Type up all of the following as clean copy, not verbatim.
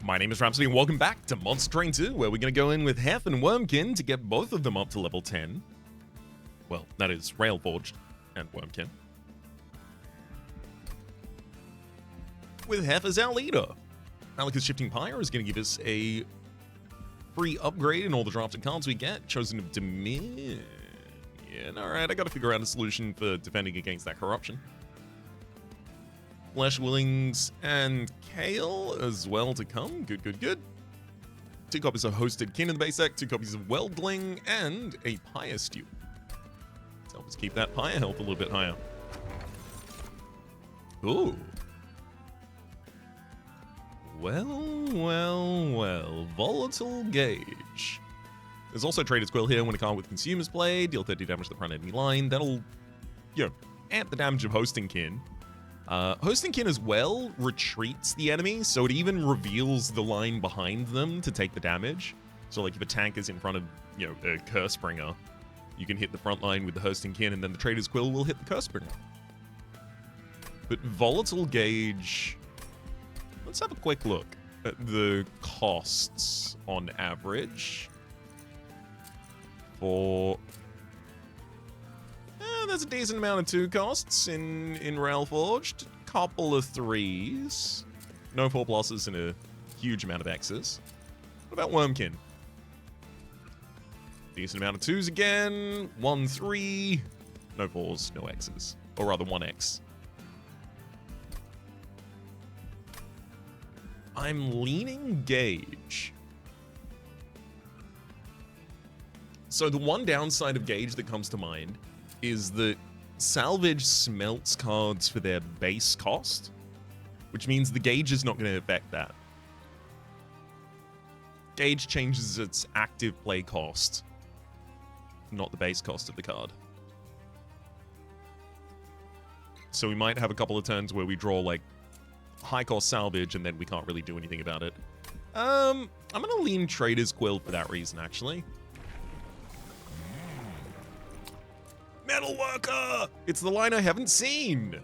My name is Rhapsody and welcome back to Monster Train 2, where we're going to go in with Hef and Wormkin to get both of them up to level 10. Well, that is Railforged and Wormkin. With Hef as our leader. Malika's Shifting Pyre is going to give us a free upgrade in all the drafted cards we get. Chosen of Dominion. Alright, I got to figure out a solution for defending against that corruption. Flesh Willings and Kale as well to come. Good. 2 copies of Hosted Kin in the base deck, 2 copies of Weldling, and a Pyre Stew. Let's help us keep that Pyre health a little bit higher. Ooh. Well. Volatile Gauge. There's also Trader's Quill here. When a card with Consumers played, deal 30 damage to the front enemy line. That'll, amp the damage of Hosting Kin. Hosting Kin as well retreats the enemy, so it even reveals the line behind them to take the damage. So like if a tank is in front of, a Cursebringer, you can hit the front line with the Hosting Kin and then the Trader's Quill will hit the Cursebringer. But Volatile Gauge, let's have a quick look at the costs on average for... there's a decent amount of 2 costs in Railforged. Couple of 3s. No 4 pluses and a huge amount of X's. What about Wormkin? Decent amount of 2s again. 1 3. No 4s, no X's. Or rather 1 X. I'm leaning Gauge. So the one downside of Gauge that comes to mind is that Salvage smelts cards for their base cost, which means the Gauge is not going to affect that. Gauge changes its active play cost, not the base cost of the card. So we might have a couple of turns where we draw like high cost Salvage and then we can't really do anything about it. I'm going to lean Trader's Quill for that reason, actually. Metalworker! It's the line I haven't seen!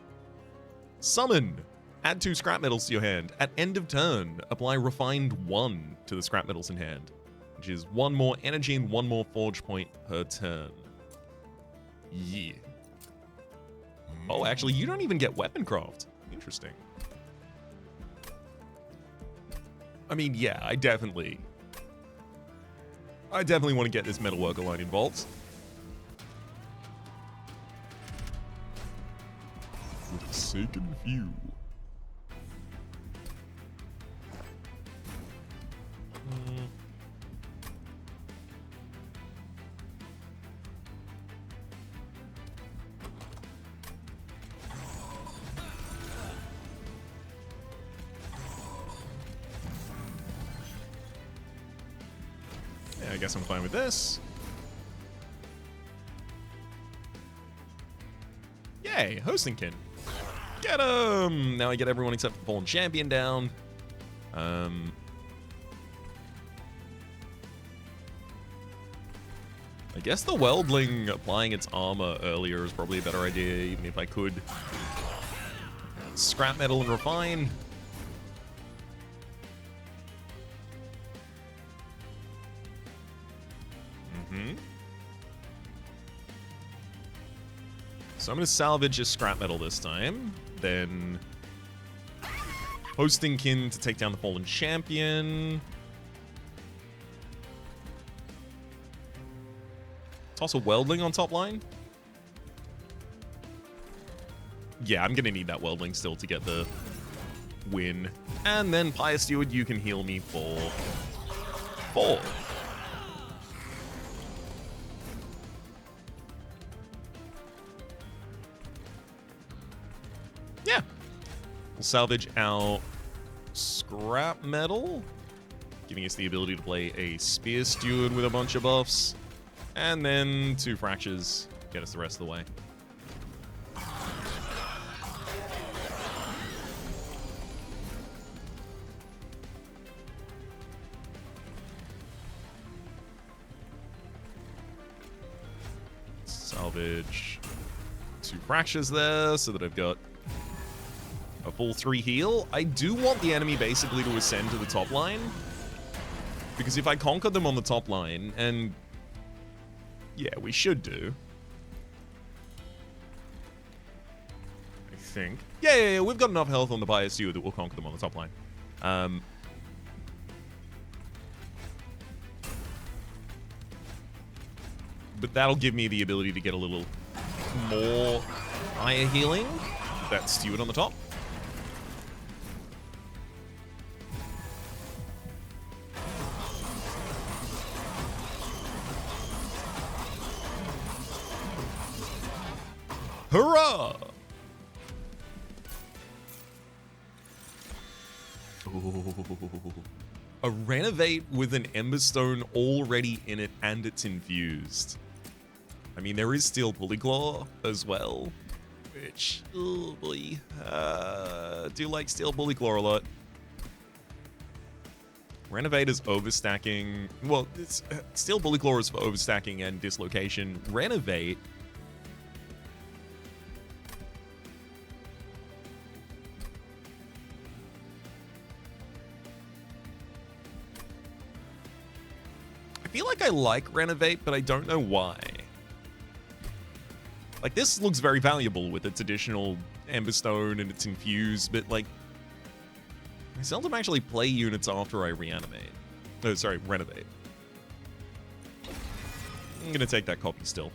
Summon. Add 2 scrap metals to your hand. At end of turn, apply Refined 1 to the scrap metals in hand, which is 1 more energy and 1 more forge point per turn. Yeah. Oh, actually, you don't even get weapon craft. Interesting. I mean, yeah, I definitely want to get this Metalworker line involved. Forsaken View. Yeah, I guess I'm fine with this. Yay, Hosting Kin. Get him! Now I get everyone except for Fallen Champion down. I guess the Weldling applying its armor earlier is probably a better idea, even if I could scrap metal and refine. So I'm going to salvage a scrap metal this time. Then Hosting Kin to take down the Fallen Champion. Toss a Weldling on top line. Yeah, I'm going to need that Weldling still to get the win. And then Pyre Steward, you can heal me for 4. Yeah. We'll salvage our scrap metal, giving us the ability to play a Spear Steward with a bunch of buffs. And then 2 fractures get us the rest of the way. Salvage 2 fractures there so that I've got a full 3 heal. I do want the enemy basically to ascend to the top line. Because if I conquer them on the top line, and yeah, we should do. I think. Yeah, we've got enough health on the Bias Steward that we'll conquer them on the top line. But that'll give me the ability to get a little more higher healing. That Steward on the top. Hurrah! Ooh. A Renovate with an Emberstone already in it and it's infused. I mean, there is still Bullyclaw as well, which, oh boy, do like Steel Bullyclaw a lot. Renovate is overstacking. Well, it's, Steel Bullyclaw is for overstacking and dislocation. Renovate. I feel like I like Renovate, but I don't know why. Like, this looks very valuable with its additional Emberstone and its infused, but, like, I seldom actually play units after I reanimate. No, sorry, Renovate. I'm gonna take that copy still.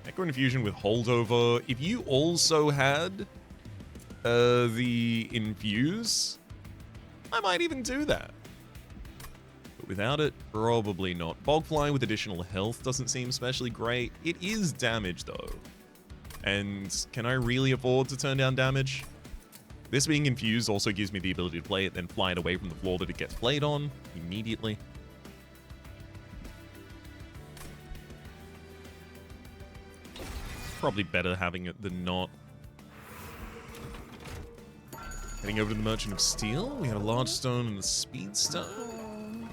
Echo Infusion with Holdover. If you also had the Infuse, I might even do that. But without it, probably not. Bogfly with additional health doesn't seem especially great. It is damage, though. And can I really afford to turn down damage? This being infused also gives me the ability to play it, then fly it away from the floor that it gets played on immediately. Probably better having it than not. Heading over to the Merchant of Steel. We have a Large Stone and a Speed Stone.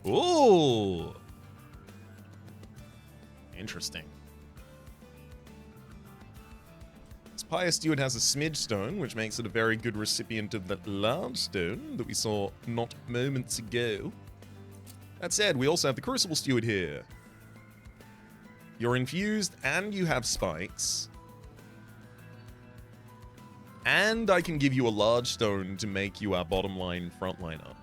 Ooh! Interesting. This Pious Steward has a Smidge Stone, which makes it a very good recipient of that Large Stone that we saw not moments ago. That said, we also have the Crucible Steward here. You're infused and you have spikes. And I can give you a Large Stone to make you our bottom line frontliner.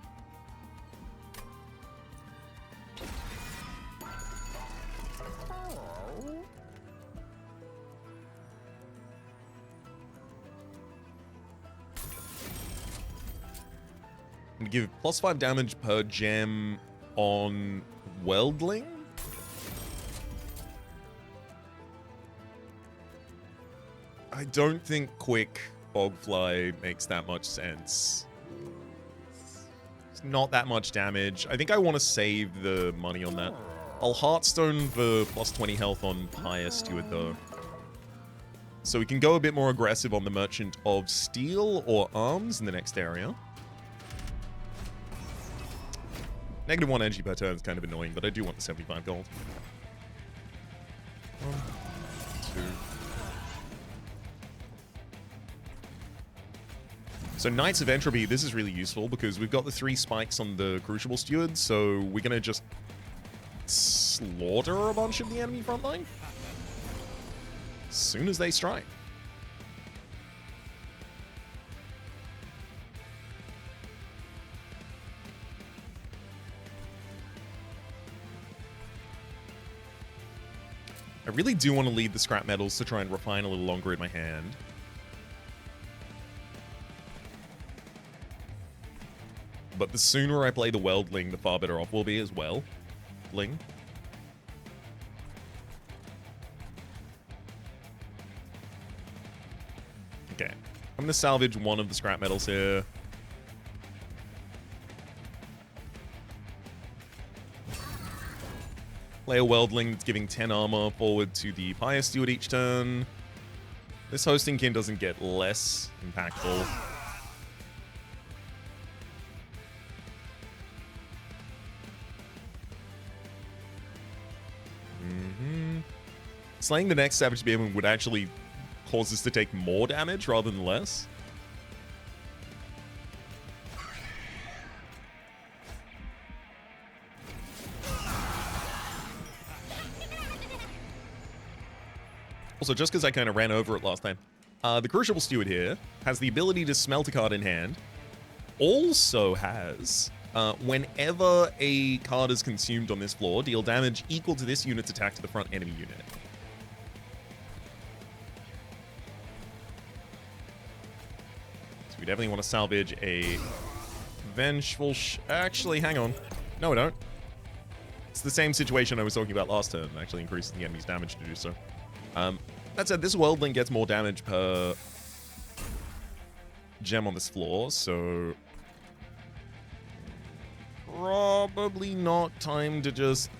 And give +5 damage per gem on Weldling. I don't think Quick Bogfly makes that much sense. It's not that much damage. I think I want to save the money on that. I'll Heartstone for +20 health on Pious Steward, though. So we can go a bit more aggressive on the Merchant of Steel or Arms in the next area. -1 energy per turn is kind of annoying, but I do want the 75 gold. 1, 2. So Knights of Entropy, this is really useful because we've got the 3 spikes on the Crucible Steward, so we're going to just slaughter a bunch of the enemy frontline as soon as they strike. I really do want to lead the scrap metals to try and refine a little longer in my hand. But the sooner I play the Weldling, the far better off we'll be as well. Ling. Okay. I'm going to salvage one of the scrap metals here. Play a Weldling that's giving 10 armor forward to the Pious Steward each turn. This Hosting Kin doesn't get less impactful. Slaying the next Savage Spearman would actually cause us to take more damage rather than less. Also, just because I kind of ran over it last time, the Crucible Steward here has the ability to smelt a card in hand. Also has, whenever a card is consumed on this floor, deal damage equal to this unit's attack to the front enemy unit. So we definitely want to salvage a Vengeful Actually, hang on. No, we don't. It's the same situation I was talking about last turn, actually increasing the enemy's damage to do so. That said, this Worldling gets more damage per gem on this floor, so probably not time to just...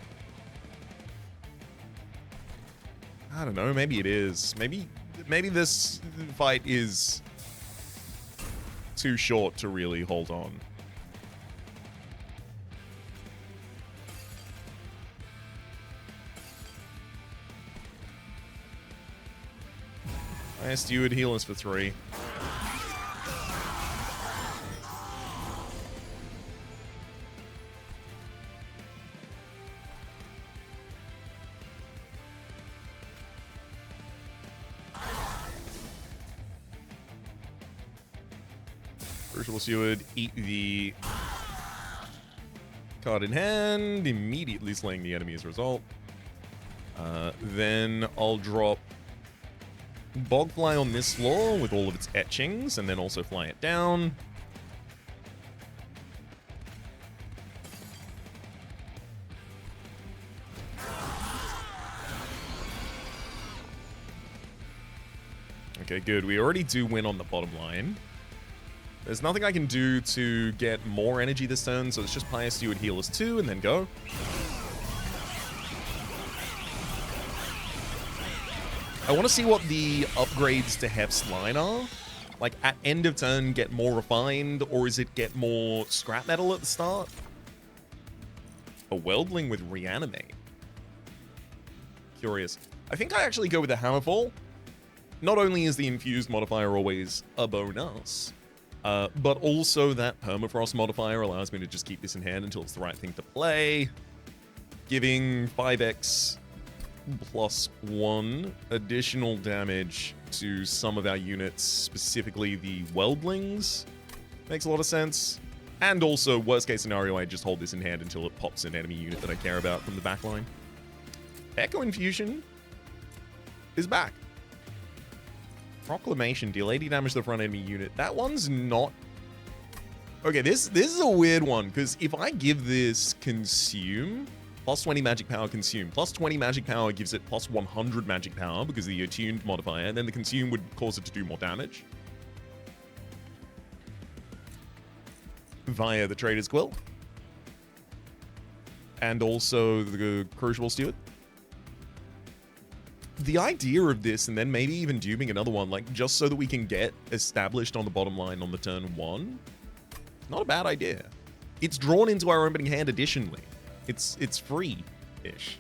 I don't know, maybe it is. Maybe this fight is too short to really hold on. I asked you would heal us for 3. Crucible Steward, eat the card in hand, immediately slaying the enemy as a result. Then I'll drop Bogfly on this floor with all of its etchings, and then also fly it down. Okay, good. We already do win on the bottom line. There's nothing I can do to get more energy this turn, so it's just Pious Steward heal us 2 and then go. I want to see what the upgrades to Hef's line are. Like, at end of turn, get more refined, or is it get more scrap metal at the start? A Worldling with Reanimate. Curious. I think I actually go with the Hammerfall. Not only is the Infused modifier always a bonus, but also that Permafrost modifier allows me to just keep this in hand until it's the right thing to play, giving 5x +1 additional damage to some of our units, specifically the Weldlings. Makes a lot of sense. And also, worst case scenario, I just hold this in hand until it pops an enemy unit that I care about from the back line. Echo Infusion is back. Proclamation, deal 80 damage to the front enemy unit. That one's not... Okay, this is a weird one, because if I give this Consume... +20 magic power consume. +20 magic power gives it +100 magic power because of the attuned modifier, and then the consume would cause it to do more damage. Via the Trader's Quill. And also the Crucible Steward. The idea of this, and then maybe even duping another one, like just so that we can get established on the bottom line on the turn 1, not a bad idea. It's drawn into our opening hand additionally. It's free-ish.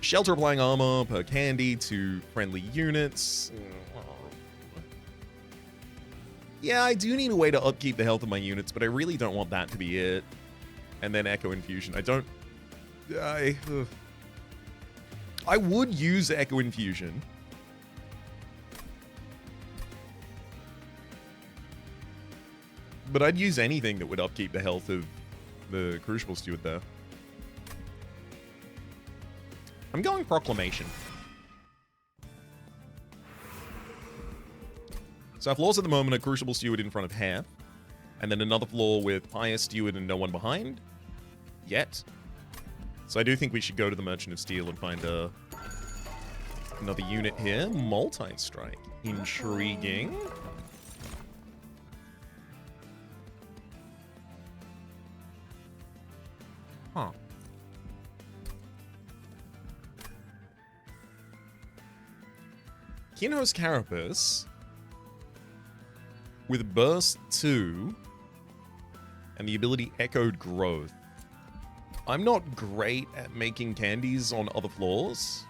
Shelter applying armor per candy to friendly units. Yeah, I do need a way to upkeep the health of my units, but I really don't want that to be it. And then Echo Infusion. I would use Echo Infusion. But I'd use anything that would upkeep the health of the Crucible Steward there. I'm going Proclamation. So our floors at the moment are Crucible Steward in front of Hare, and then another floor with Pious Steward and no one behind. Yet. So I do think we should go to the Merchant of Steel and find another unit here. Multi-strike. Intriguing. Huh. Kinho's Carapace with Burst 2 and the ability Echoed Growth. I'm not great at making candies on other floors.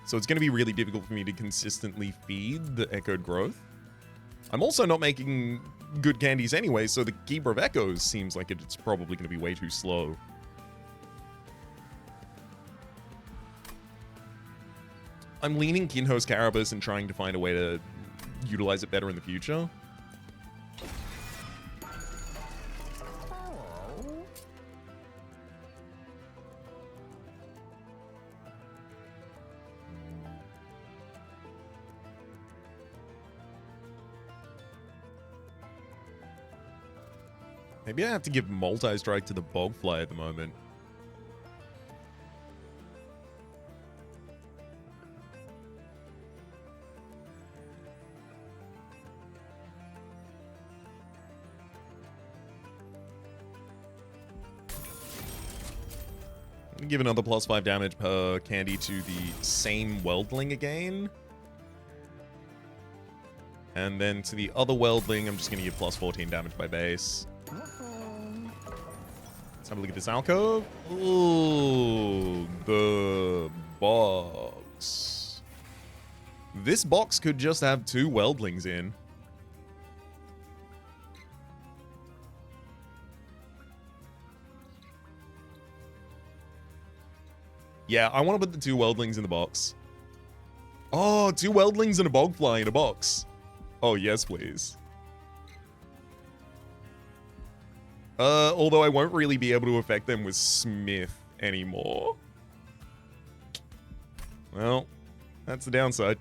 So it's going to be really difficult for me to consistently feed the echoed growth. I'm also not making good candies anyway, so the Keeper of Echoes seems like it's probably going to be way too slow. I'm leaning Kinho's Carapace and trying to find a way to utilize it better in the future. Maybe I have to give multi-strike to the Bogfly at the moment. Give another +5 damage per candy to the same Weldling again. And then to the other Weldling, I'm just going to give +14 damage by base. Let's have a look at this alcove. Ooh, the box. This box could just have 2 Weldlings in. Yeah, I want to put the 2 Weldlings in the box. Oh, 2 Weldlings and a Bogfly in a box. Oh, yes, please. Although I won't really be able to affect them with Smith anymore. Well, that's the downside.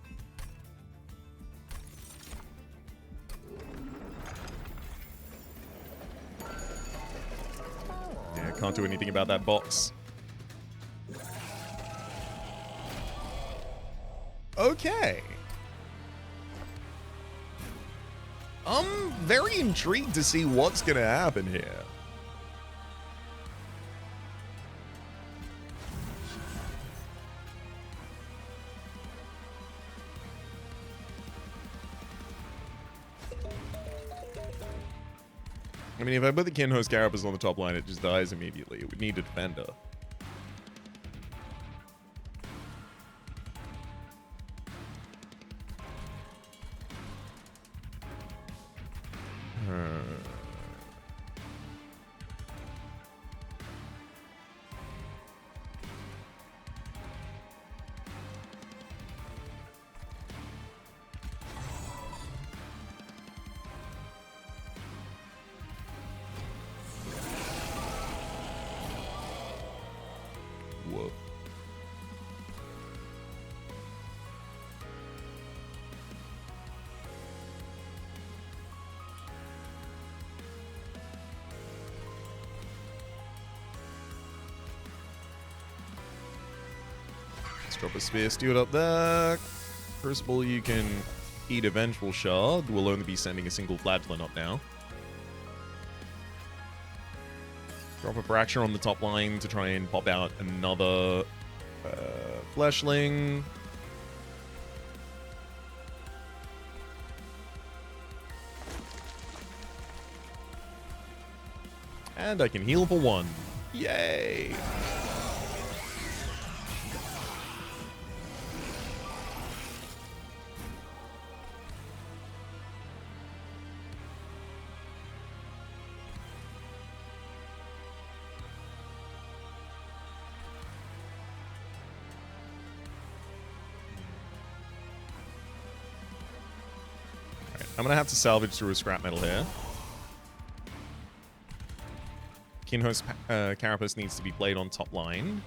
Yeah, I can't do anything about that box. Okay. I'm very intrigued to see what's going to happen here. I mean, if I put the Kinho's Carapace on the top line, it just dies immediately. It would need a defender. Whoa. Let's drop a Spear Steward up there. Crucible, you can eat a Vengeful Shard. We'll only be sending a single Flagellant up now. Drop a Fracture on the top line to try and pop out another Fleshling. And I can heal for 1. Yay! I'm going to have to salvage through a scrap metal here. Kinho's Carapace needs to be played on top line.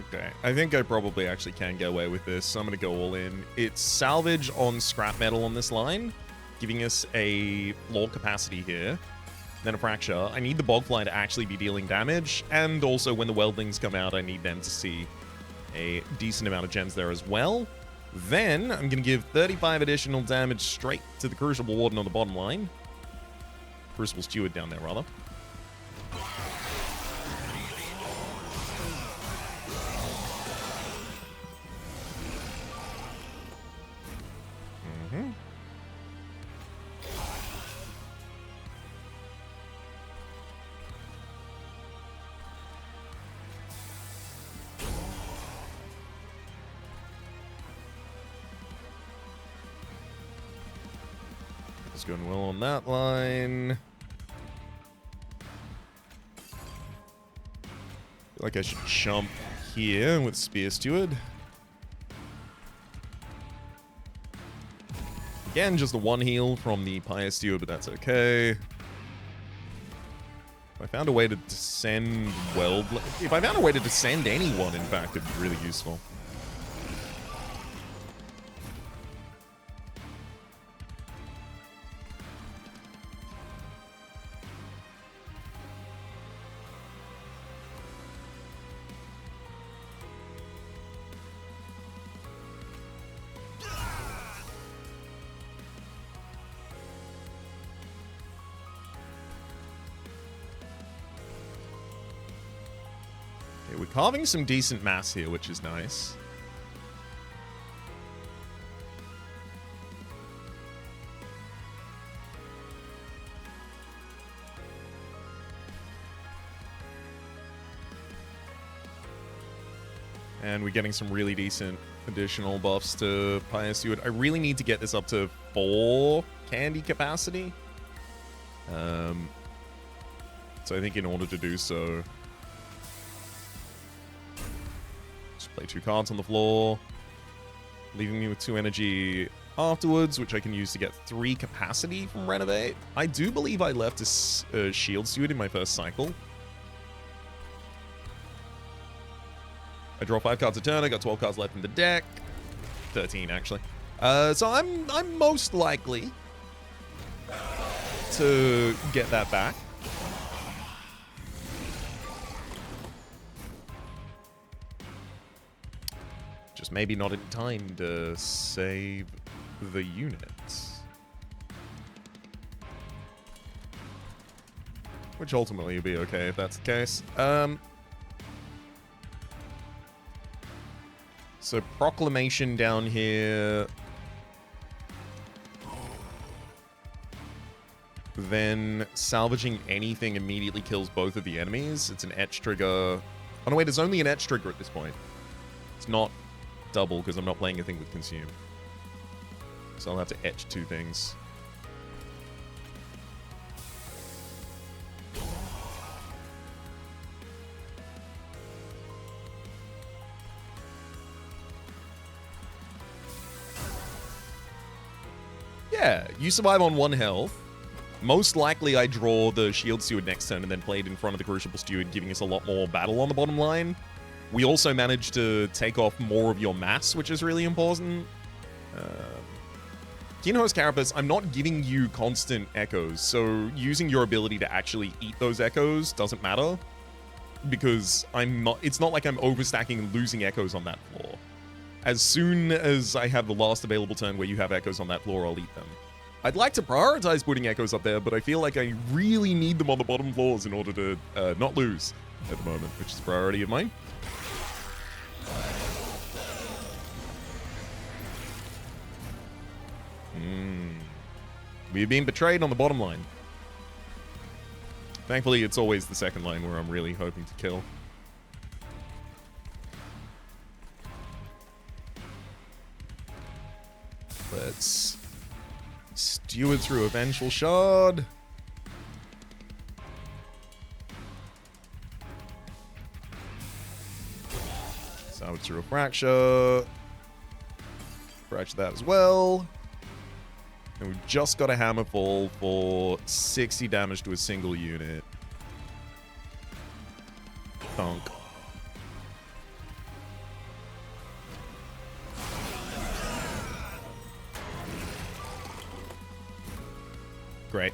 Okay, I think I probably actually can get away with this, so I'm going to go all in. It's salvage on scrap metal on this line, giving us a floor capacity here. Then a fracture. I need the bogfly to actually be dealing damage, and also when the weldlings come out, I need them to see a decent amount of gems there as well. Then I'm going to give 35 additional damage straight to the Crucible Warden on the bottom line. Crucible Steward down there, rather. It's going well on that line. Feel like I should jump here with Spear Steward. Again, just a one heal from the Pyre Steward, but that's okay. If I found a way to descend if I found a way to descend anyone, in fact, it'd be really useful. Okay, we're carving some decent mass here, which is nice. And we're getting some really decent additional buffs to Pyre Steward. I really need to get this up to 4 candy capacity. So I think in order to do so, just play 2 cards on the floor, leaving me with 2 energy afterwards, which I can use to get 3 capacity from Renovate. I do believe I left a Shield Steward in my first cycle. I draw 5 cards a turn. I got 12 cards left in the deck. 13, actually. So I'm most likely to get that back. Just maybe not in time to save the units. Which ultimately will be okay if that's the case. So Proclamation down here. Then salvaging anything immediately kills both of the enemies. It's an etch trigger. Oh no, wait, it's only an etch trigger at this point. It's not double because I'm not playing a thing with Consume. So I'll have to etch 2 things. Yeah, you survive on 1 health. Most likely I draw the Shield Steward next turn and then play it in front of the Crucible Steward, giving us a lot more battle on the bottom line. We also managed to take off more of your mass, which is really important. Kinho's Carapace, I'm not giving you constant echoes, so using your ability to actually eat those echoes doesn't matter. Because it's not like I'm overstacking and losing echoes on that floor. As soon as I have the last available turn where you have echoes on that floor, I'll eat them. I'd like to prioritize putting echoes up there, but I feel like I really need them on the bottom floors in order to not lose at the moment, which is a priority of mine. We've been betrayed on the bottom line. Thankfully, it's always the second line where I'm really hoping to kill. Let's steward through a Vengeful Shard. Salvage through a Fracture. Fracture that as well. And we've just got a Hammerfall for 60 damage to a single unit. Thunk. Great.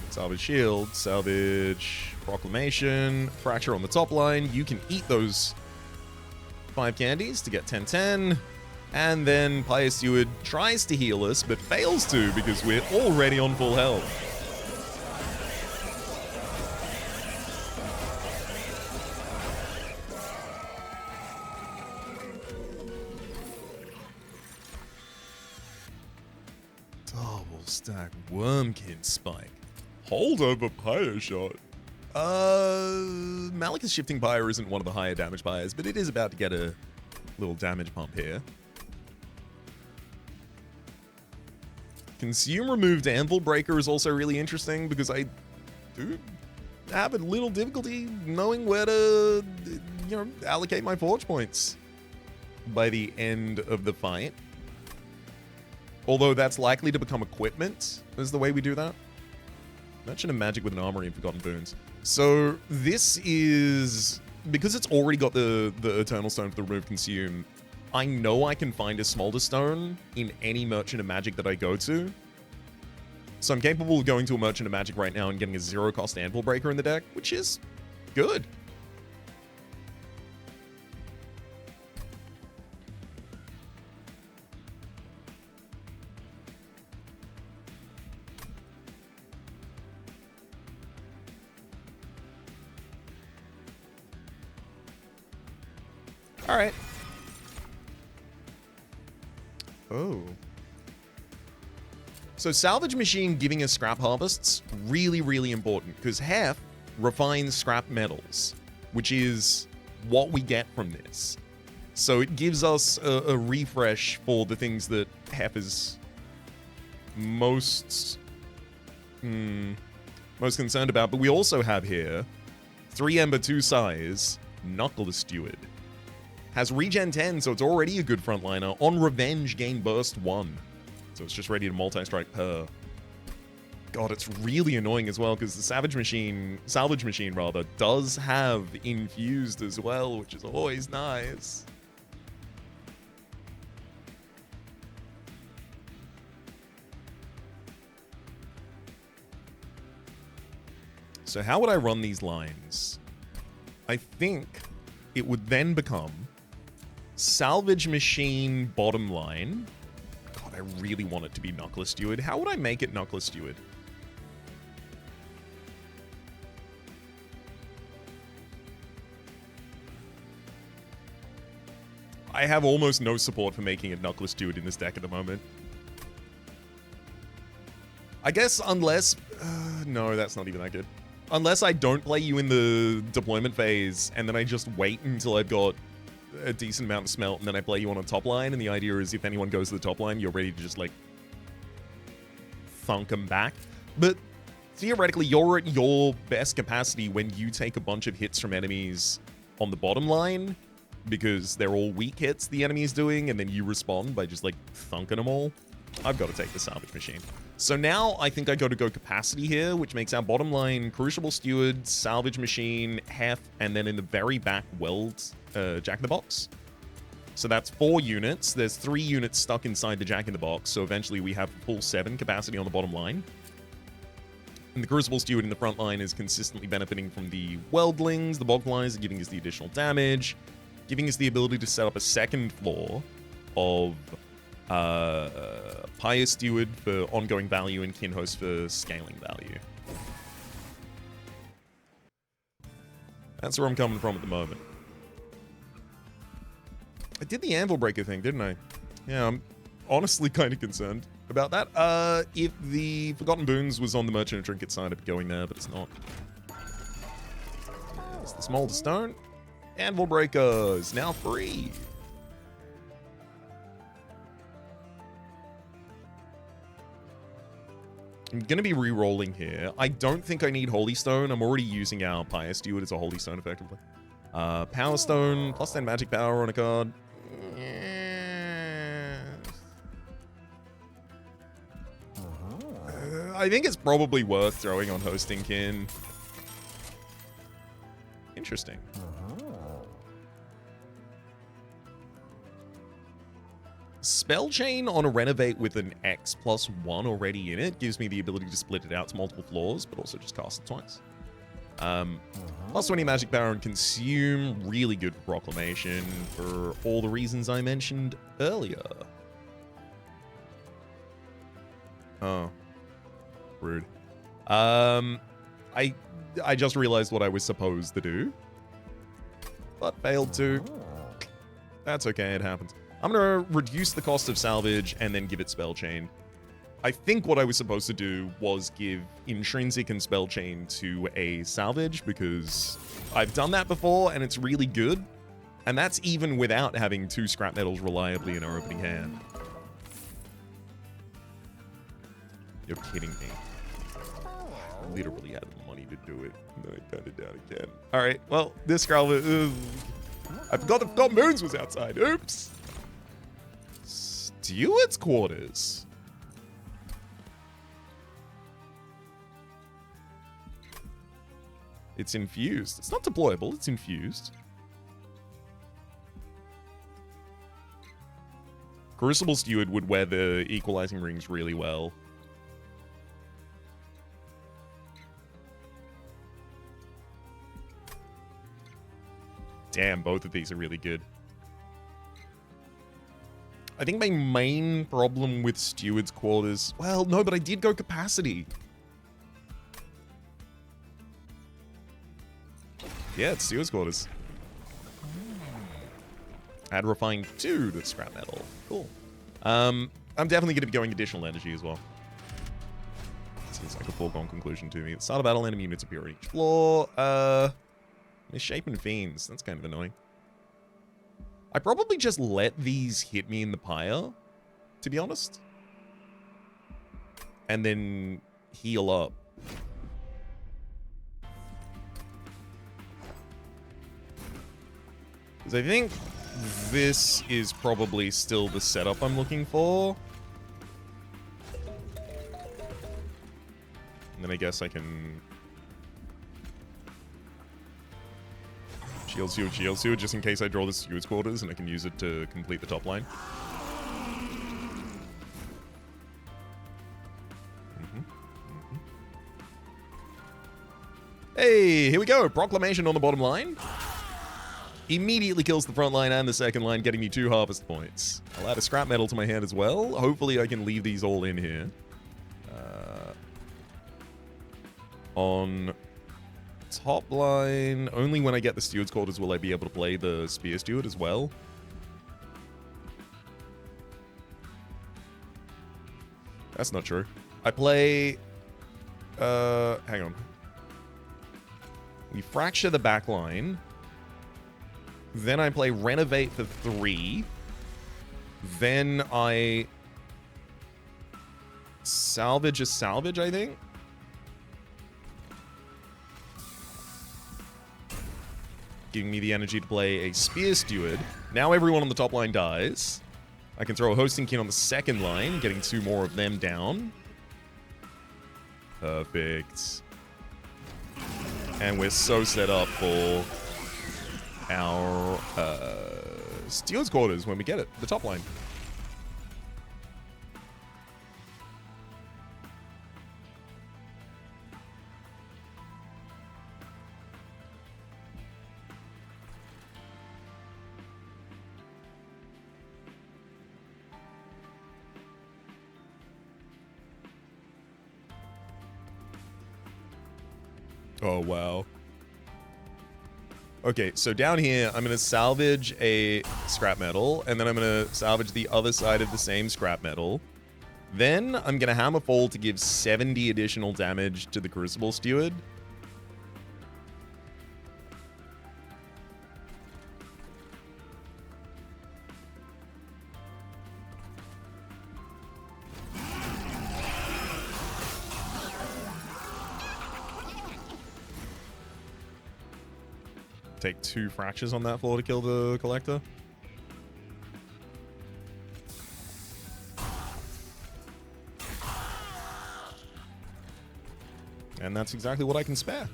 Salvage shield, salvage proclamation, fracture on the top line. You can eat those 5 candies to get 10-10. And then Pious Steward tries to heal us, but fails to because we're already on full health. Double stack Wormkin Spike. Hold over Pyre Shot. Malekith's Shifting Pyre isn't one of the higher damage pyres, but it is about to get a little damage pump here. Consume removed Anvil Breaker is also really interesting because I do have a little difficulty knowing where to, allocate my forge points by the end of the fight. Although that's likely to become equipment, is the way we do that. Merchant of Magic with an Armory and Forgotten Boons. So this is, because it's already got the Eternal Stone for the remove Consume, I know I can find a Smolder Stone in any Merchant of Magic that I go to. So I'm capable of going to a Merchant of Magic right now and getting a 0-cost Anvil Breaker in the deck, which is good. All right. Oh. So Salvage Machine giving us scrap harvests, really, really important, because Hef refines scrap metals, which is what we get from this. So it gives us a refresh for the things that Hef is most concerned about. But we also have here 3 Ember, 2 Size, Knuckle Steward. Has regen 10, so it's already a good frontliner. On Revenge, gain burst 1. So it's just ready to multi-strike per. God, it's really annoying as well, because the Salvage Machine, does have infused as well, which is always nice. So how would I run these lines? I think it would then become Salvage Machine bottom line. God, I really want it to be Knuckle Steward. How would I make it Knuckle Steward? I have almost no support for making it Knuckle Steward in this deck at the moment. I guess unless... no, that's not even that good. Unless I don't play you in the deployment phase, and then I just wait until I've got a decent amount of smelt, and then I play you on a top line, and the idea is if anyone goes to the top line, you're ready to just, like, thunk them back. But theoretically, you're at your best capacity when you take a bunch of hits from enemies on the bottom line, because they're all weak hits the enemy's doing, and then you respond by just, like, thunking them all. I've got to take the Salvage Machine. So now I think I got to go capacity here, which makes our bottom line Crucible Steward, Salvage Machine, Hef, and then in the very back Weld, Jack-in-the-Box. So that's 4 units. There's 3 units stuck inside the Jack-in-the-Box, so eventually we have full 7 capacity on the bottom line. And the Crucible Steward in the front line is consistently benefiting from the Weldlings, the Bogflies are giving us the additional damage, giving us the ability to set up a second floor of Pious Steward for ongoing value and Kinhost for scaling value. That's where I'm coming from at the moment. I did the Anvil Breaker thing, didn't I? Yeah, I'm honestly kind of concerned about that. If the Forgotten Boons was on the Merchant of Trinket side, I'd be going there, but it's not. There's the Smolder Stone. Anvil Breaker is now free. I'm going to be re-rolling here. I don't think I need Holy Stone. I'm already using our Pious Steward as a Holy Stone, effectively. Power Stone, plus 10 magic power on a card. I think it's probably worth throwing on Hosting Kin. Interesting. Spell Chain on a Renovate with an X+1 already in it gives me the ability to split it out to multiple floors, but also just cast it twice. Plus 20 magic power and Consume, really good for Proclamation for all the reasons I mentioned earlier. Oh. Rude. I just realized what I was supposed to do, but failed to. That's okay, it happens. I'm gonna reduce the cost of salvage and then give it Spell Chain. I think what I was supposed to do was give Intrinsic and Spell Chain to a salvage, because I've done that before and it's really good. And that's even without having 2 scrap metals reliably in our opening hand. You're kidding me. I literally had the money to do it. And then I turned it down again. Alright, well, this scroll. I forgot the Forgotten Moons was outside. Oops. Steward's Quarters. It's infused. It's not deployable, it's infused. Crucible Steward would wear the equalizing rings really well. Damn, both of these are really good. I think my main problem with Steward's Quarters... Well, no, but I did go Capacity. Yeah, it's Steward's Quarters. Add Refine 2 to Scrap Metal. Cool. I'm definitely going to be going additional energy as well. Seems like a foregone conclusion to me. At the start of battle, enemy units appear on each floor. Misshapen Fiends. That's kind of annoying. I probably just let these hit me in the pyre, to be honest. And then heal up. Because I think this is probably still the setup I'm looking for. And then I guess I can... Shield, just in case I draw the Steward's Quarters and I can use it to complete the top line. Hey, here we go. Proclamation on the bottom line. Immediately kills the front line and the second line, getting me 2 harvest points. I'll add a scrap metal to my hand as well. Hopefully I can leave these all in here. On top line, only when I get the Steward's Quarters will I be able to play the Spear Steward as well. That's not true. I play... hang on. We fracture the back line. Then I play Renovate for 3. Then I... salvage a salvage, I think? Giving me the energy to play a Spear Steward. Now everyone on the top line dies. I can throw a Hosting Kin on the second line, getting 2 more of them down. Perfect. And we're so set up for our Steward's Quarters when we get it, the top line. Oh, wow. Okay, so down here, I'm going to salvage a scrap metal, and then I'm going to salvage the other side of the same scrap metal. Then I'm going to hammer fall to give 70 additional damage to the Crucible Steward. Take 2 fractures on that floor to kill the Collector. And that's exactly what I can spare.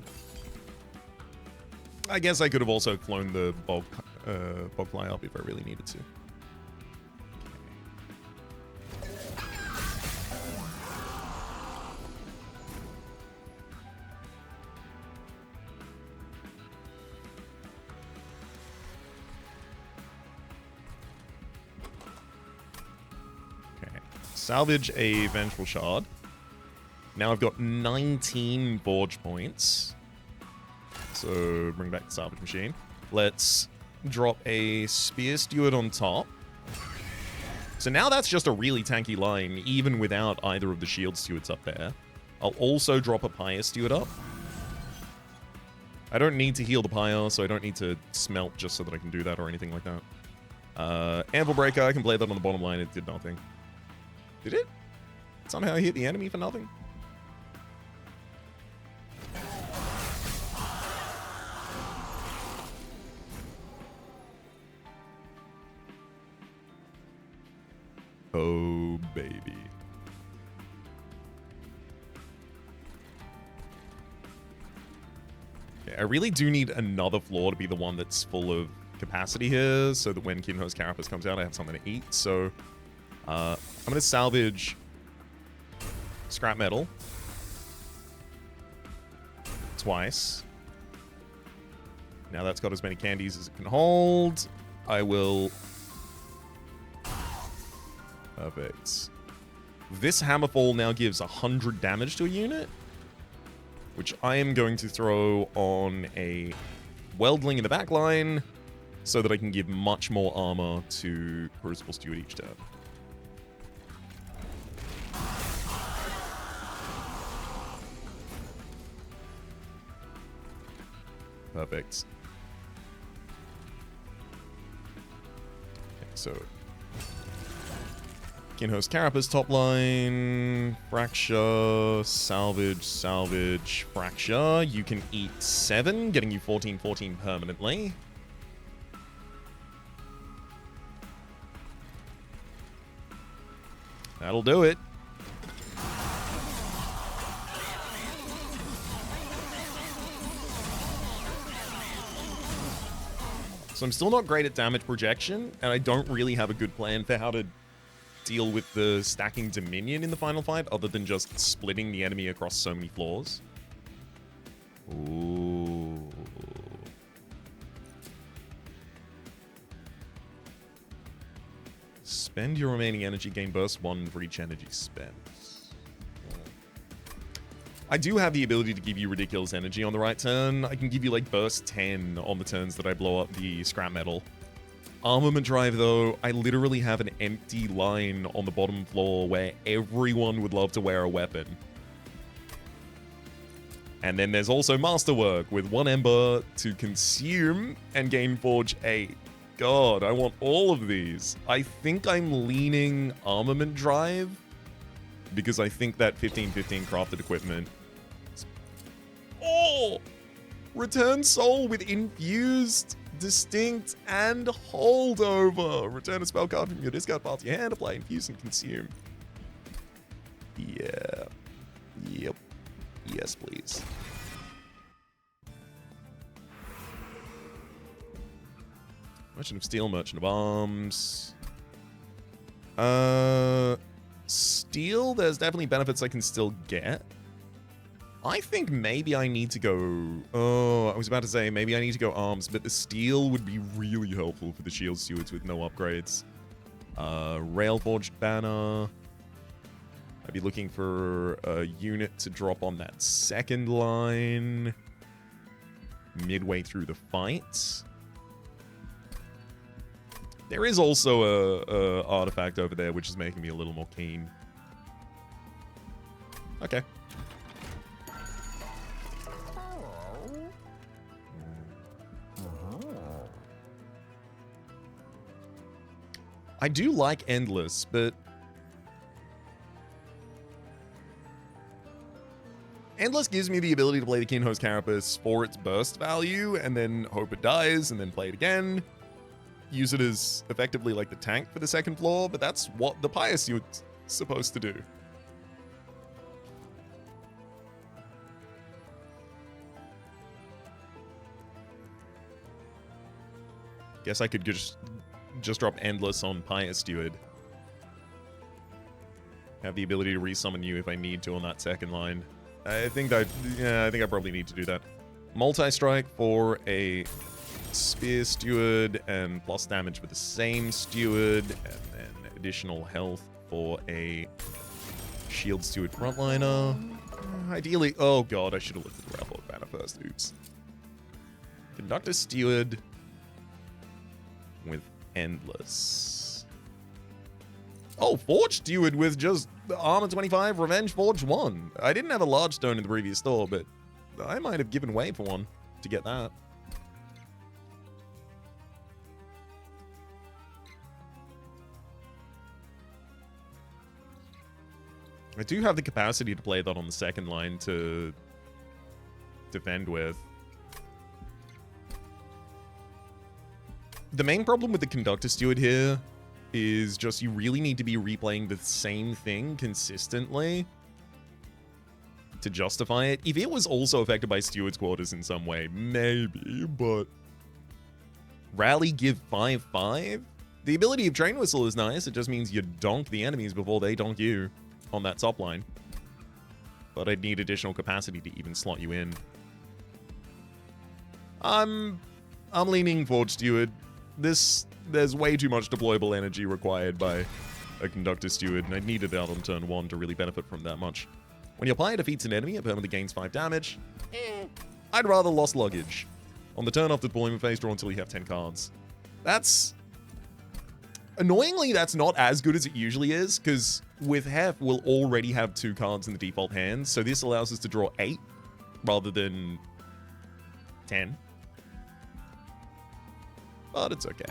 I guess I could have also flown the Bogfly up if I really needed to. Okay. salvage a Vengeful Shard. Now I've got 19 Forge points. So bring back the salvage machine. Let's drop a Spear Steward on top. So now that's just a really tanky line, even without either of the Shield Stewards up there. I'll also drop a Pyre Steward up. I don't need to heal the Pyre, so I don't need to smelt just so that I can do that or anything like that. Anvil Breaker, I can play that on the bottom line. It did nothing. Did it? Somehow hit the enemy for nothing? Oh, baby. Yeah, I really do need another floor to be the one that's full of capacity here, so that when Kinho's Carapace comes out, I have something to eat. So, I'm going to salvage scrap metal twice. Now that's got as many candies as it can hold. I will... Perfect. This Hammerfall now gives 100 damage to a unit, which I am going to throw on a Weldling in the back line so that I can give much more armor to Crucible Steward each turn. Perfect. Okay, so Kinho's Carapace top line, Fracture, Salvage, Salvage, Fracture. You can eat 7, getting you 14/14 permanently. That'll do it. So I'm still not great at damage projection, and I don't really have a good plan for how to deal with the stacking Dominion in the final fight, other than just splitting the enemy across so many floors. Ooh. Spend your remaining energy, gain burst 1 for each energy spent. I do have the ability to give you ridiculous energy on the right turn. I can give you like burst 10 on the turns that I blow up the scrap metal. Armament drive, though, I literally have an empty line on the bottom floor where everyone would love to wear a weapon. And then there's also Masterwork with 1 Ember to consume and gain Forge 8. God, I want all of these. I think I'm leaning Armament drive because I think that 15/15 crafted equipment. Oh! Return Soul with Infused, Distinct, and Holdover. Return a spell card from your discard pile to your hand, apply Infuse, and consume. Yeah. Yep. Yes, please. Merchant of Steel, Merchant of Arms. Steel, there's definitely benefits I can still get. I think maybe I need to go... Oh, I was about to say maybe I need to go arms, but the steel would be really helpful for the shield stewards with no upgrades. Railforged banner. I'd be looking for a unit to drop on that second line midway through the fight. There is also a artifact over there, which is making me a little more keen. Okay. I do like Endless, but Endless gives me the ability to play the Kinho's Carapace for its burst value, and then hope it dies, and then play it again. Use it as effectively like the tank for the second floor, but that's what the Pyre Steward's supposed to do. Guess I could just drop Endless on Pyre Steward. Have the ability to resummon you if I need to on that second line. I think I probably need to do that. Multi-strike for a Spear Steward and plus damage with the same Steward, and then additional health for a Shield Steward frontliner. Ideally, oh god, I should have looked at the Railforged banner first. Oops. Conductor Steward with Endless. Oh, Forge Steward with just Armor 25, Revenge Forge 1. I didn't have a large stone in the previous store, but I might have given way for one to get that. I do have the capacity to play that on the second line to defend with. The main problem with the Conductor Steward here is just you really need to be replaying the same thing consistently to justify it. If it was also affected by Steward's Quarters in some way, maybe, but Rally give 5/5? The ability of Train Whistle is nice, it just means you donk the enemies before they donk you on that top line. But I'd need additional capacity to even slot you in. I'm leaning Forge Steward. There's way too much deployable energy required by a Conductor Steward, and I'd need it out on turn 1 to really benefit from that much. When your player defeats an enemy, it permanently gains 5 damage. I'd rather Lost Luggage. On the turn off the deployment phase, draw until you have 10 cards. That's... Annoyingly, that's not as good as it usually is, because with Hef, we'll already have 2 cards in the default hand, so this allows us to draw 8 rather than 10. But it's okay.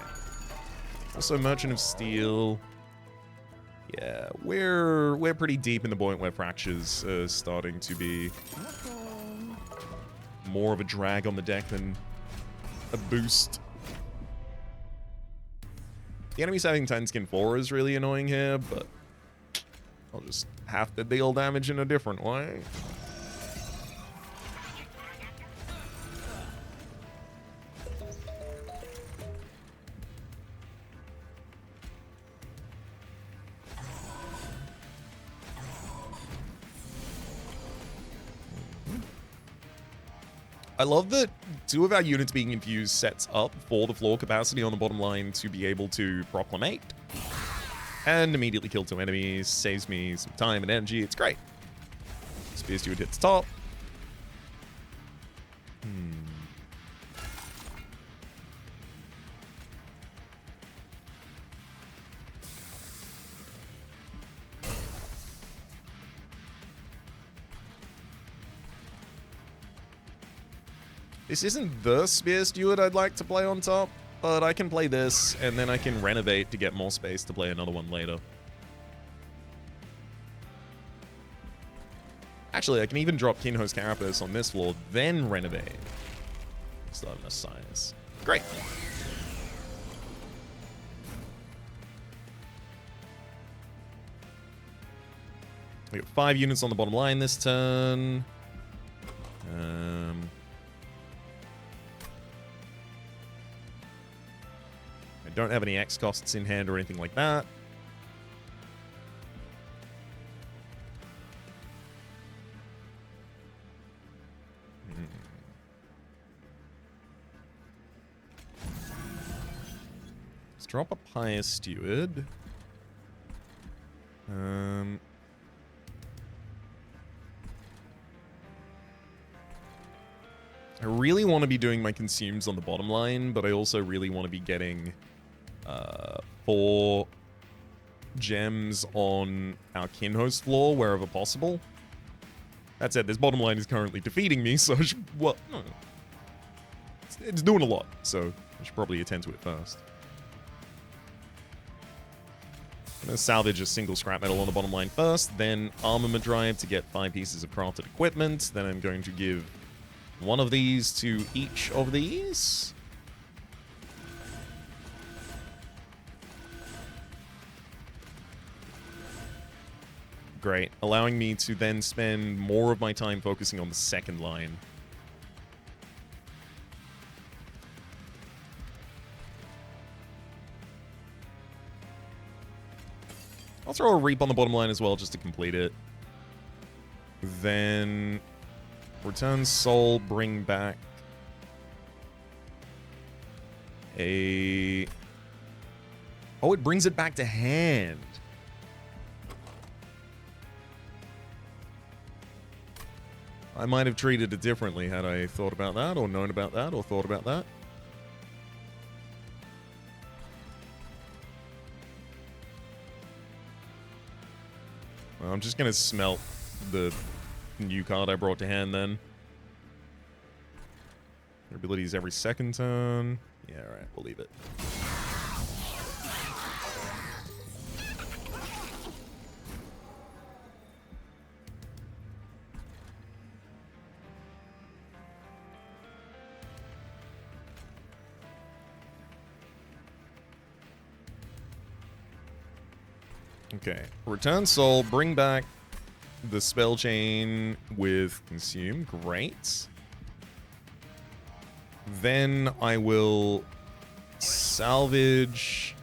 Also, Merchant of Steel. Yeah, we're pretty deep in the point where Fractures are starting to be more of a drag on the deck than a boost. The enemy's having 10 skin 4 is really annoying here, but I'll just have to deal damage in a different way. I love that 2 of our units being infused sets up for the floor capacity on the bottom line to be able to Proclamate. And immediately kill 2 enemies, saves me some time and energy, it's great. Spear Steward hits top. This isn't the Spear Steward I'd like to play on top, but I can play this, and then I can renovate to get more space to play another one later. Actually, I can even drop Kinho's Carapace on this floor, then renovate. Still have enough size. Great. We got 5 units on the bottom line this turn. I don't have any X costs in hand or anything like that. Let's drop a Pious Steward. I really want to be doing my consumes on the bottom line, but I also really want to be getting 4 gems on our Kinho's floor wherever possible. That said, this bottom line is currently defeating me, so I should, well, it's doing a lot, so I should probably attend to it first. I'm going to salvage a single scrap metal on the bottom line first, then armament drive to get 5 pieces of crafted equipment, then I'm going to give 1 of these to each of these. Great, allowing me to then spend more of my time focusing on the second line. I'll throw a Reap on the bottom line as well just to complete it. Then return Soul, bring back a... Oh, it brings it back to hand. I might have treated it differently had I thought about that, or known about that, or thought about that. Well, I'm just going to smelt the new card I brought to hand then. Their abilities every second turn. Yeah, alright, we'll leave it. Okay, return soul, bring back the spell chain with consume. Great. Then I will salvage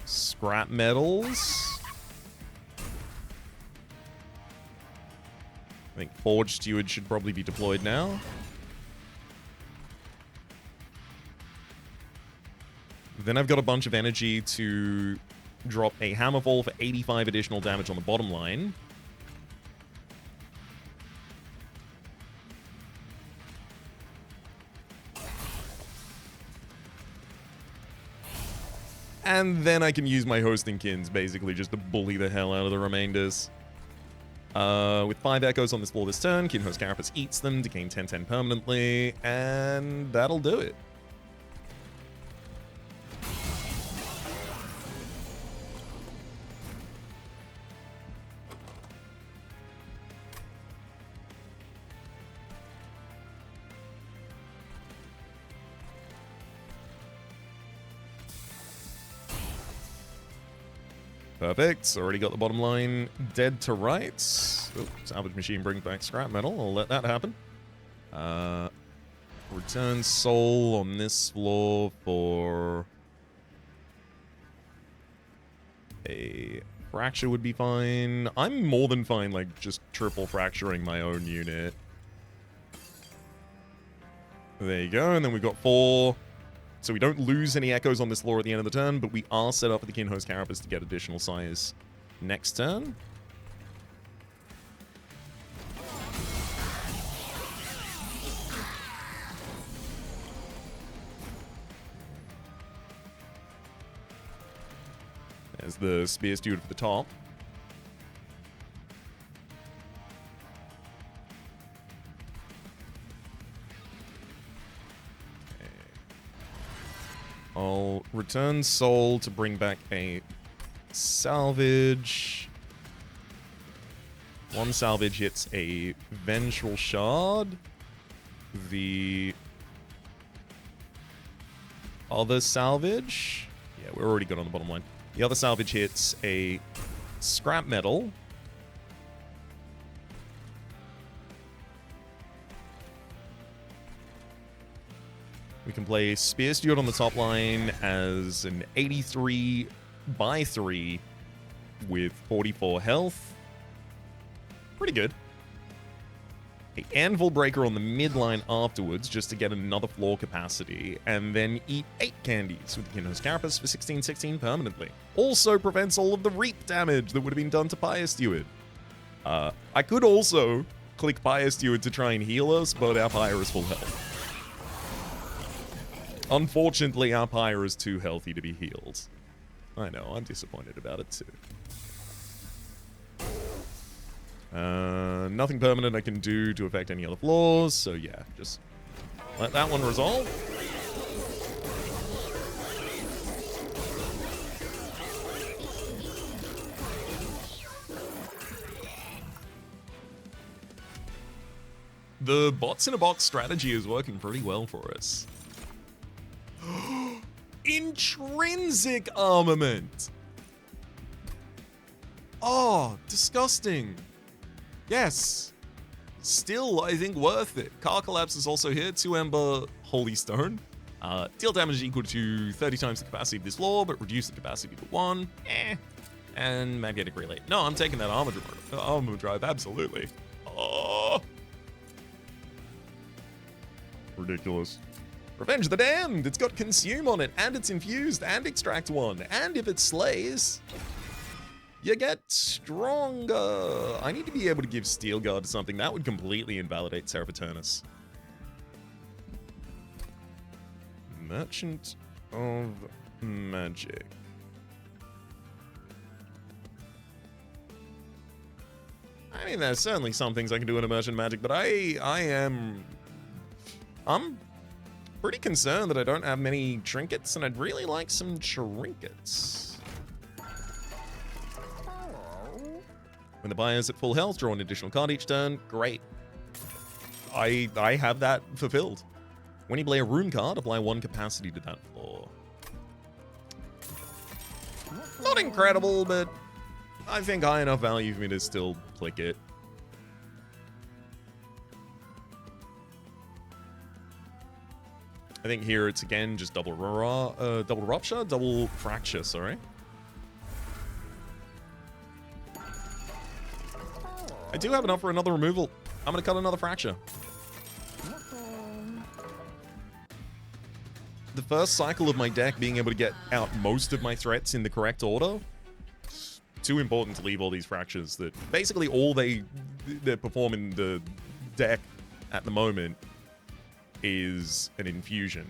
scrap metals. I think Forged Steward should probably be deployed now. Then I've got a bunch of energy to drop a Hammerfall for 85 additional damage on the bottom line. And then I can use my hosting kins basically just to bully the hell out of the remainders. With 5 echoes on this floor this turn, Kin Host Carapace eats them to gain 10/10 permanently, and that'll do it. Perfect. Already got the bottom line dead to rights. Oh, salvage machine brings back scrap metal. I'll let that happen. Return soul on this floor for a fracture would be fine. I'm more than fine, like, just triple fracturing my own unit. There you go. And then we've got 4. So we don't lose any echoes on this floor at the end of the turn, but we are set up for the Kin Host Carapace to get additional size next turn. There's the Spear Steward at the top. I'll return soul to bring back a salvage. One salvage hits a vengeful shard. The other salvage, yeah, we're already good on the bottom line. The other salvage hits a scrap metal. We can play Spear Steward on the top line as an 83 by 3 with 44 health. Pretty good. A Anvil Breaker on the mid line afterwards just to get another floor capacity, and then eat 8 candies with the Kin Host Carapace for 16/16 permanently. Also prevents all of the reap damage that would have been done to Pyre Steward. I could also click Pyre Steward to try and heal us, but our Pyre is full health. Unfortunately, our Pyre is too healthy to be healed. I know, I'm disappointed about it too. Nothing permanent I can do to affect any other floors, so yeah, just let that one resolve. The bots in a box strategy is working pretty well for us. Intrinsic armament! Oh, disgusting. Yes. Still, I think worth it. Car Collapse is also here. 2 Ember, Holy Stone. Deal damage equal to 30 times the capacity of this floor, but reduce the capacity to 1. And Magnetic Relay. No, I'm taking that armor drive, absolutely. Oh. Ridiculous. Revenge of the Damned! It's got Consume on it, and it's infused, and Extract 1. And if it slays... You get stronger. I need to be able to give Steel Guard to something. That would completely invalidate Seraphiternus. Merchant of Magic. I mean, there's certainly some things I can do in a Merchant Magic, but I'm pretty concerned that I don't have many trinkets, and I'd really like some trinkets. When the buyer is at full health, draw an additional card each turn. Great. I have that fulfilled. When you play a rune card, apply 1 capacity to that floor. Not incredible, but I think high enough value for me to still click it. I think here it's again just double rupture, double fracture, sorry. I do have enough for another removal. I'm gonna cut another fracture. The first cycle of my deck being able to get out most of my threats in the correct order, too important to leave all these fractures that basically all they perform in the deck at the moment is an infusion.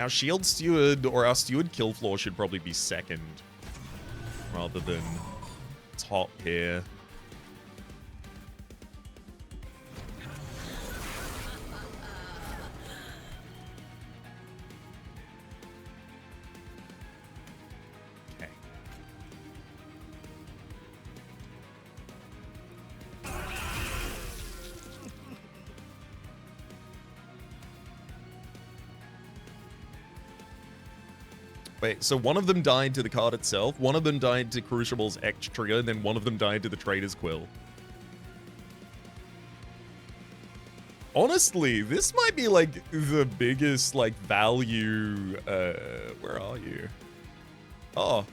Our Shield Steward or our Steward Kill Floor should probably be second rather than top here. Okay. Wait, so one of them died to the card itself, one of them died to Cruciable's X trigger, and then one of them died to the Trader's Quill. Honestly, this might be like the biggest like value, where are you? Oh,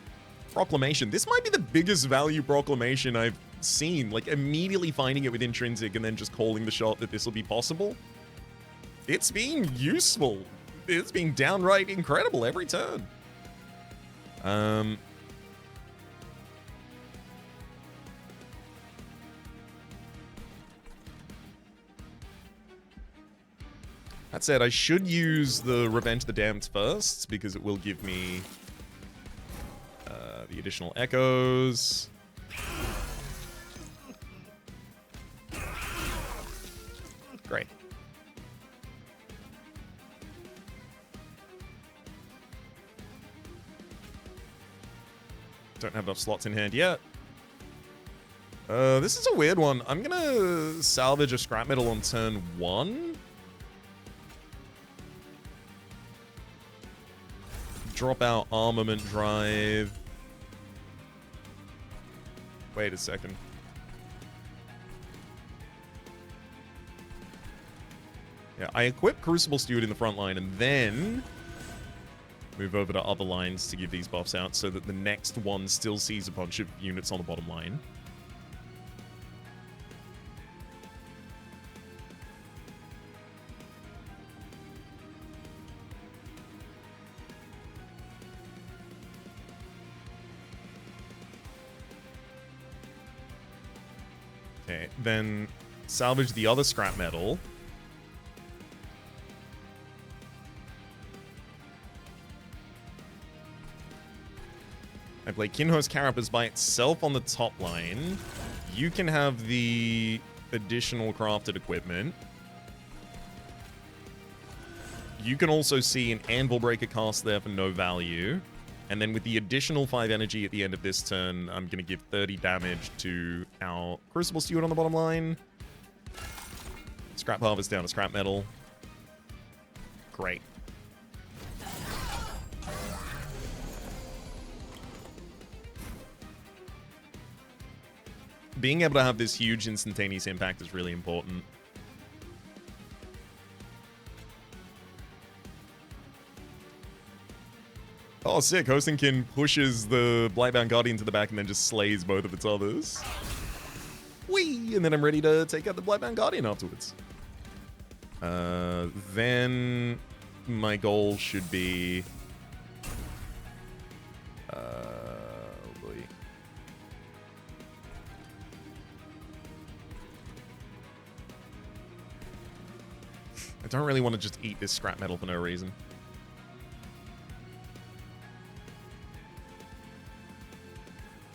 Proclamation. This might be the biggest value Proclamation I've seen, like immediately finding it with Intrinsic and then just calling the shot that this will be possible. It's been useful. It's been downright incredible every turn. That said, I should use the Revenge of the Damned first, because it will give me the additional echoes. Great. Don't have enough slots in hand yet. This is a weird one. I'm gonna salvage a scrap metal on turn 1. Drop out Armament Drive. Wait a second. Yeah, I equip Crucible Steward in the front line and then move over to other lines to give these buffs out so that the next one still sees a bunch of units on the bottom line. Okay, then salvage the other scrap metal. I play Kinho's Carapace by itself on the top line. You can have the additional crafted equipment. You can also see an Anvil Breaker cast there for no value. And then with the additional 5 energy at the end of this turn, I'm going to give 30 damage to our Crucible Steward on the bottom line. Scrap Harvest down to Scrap Metal. Great. Being able to have this huge instantaneous impact is really important. Oh, sick. Hostingkin pushes the Blightbound Guardian to the back and then just slays both of its others. Whee! And then I'm ready to take out the Blightbound Guardian afterwards. Then my goal should be... oh boy. I don't really want to just eat this scrap metal for no reason.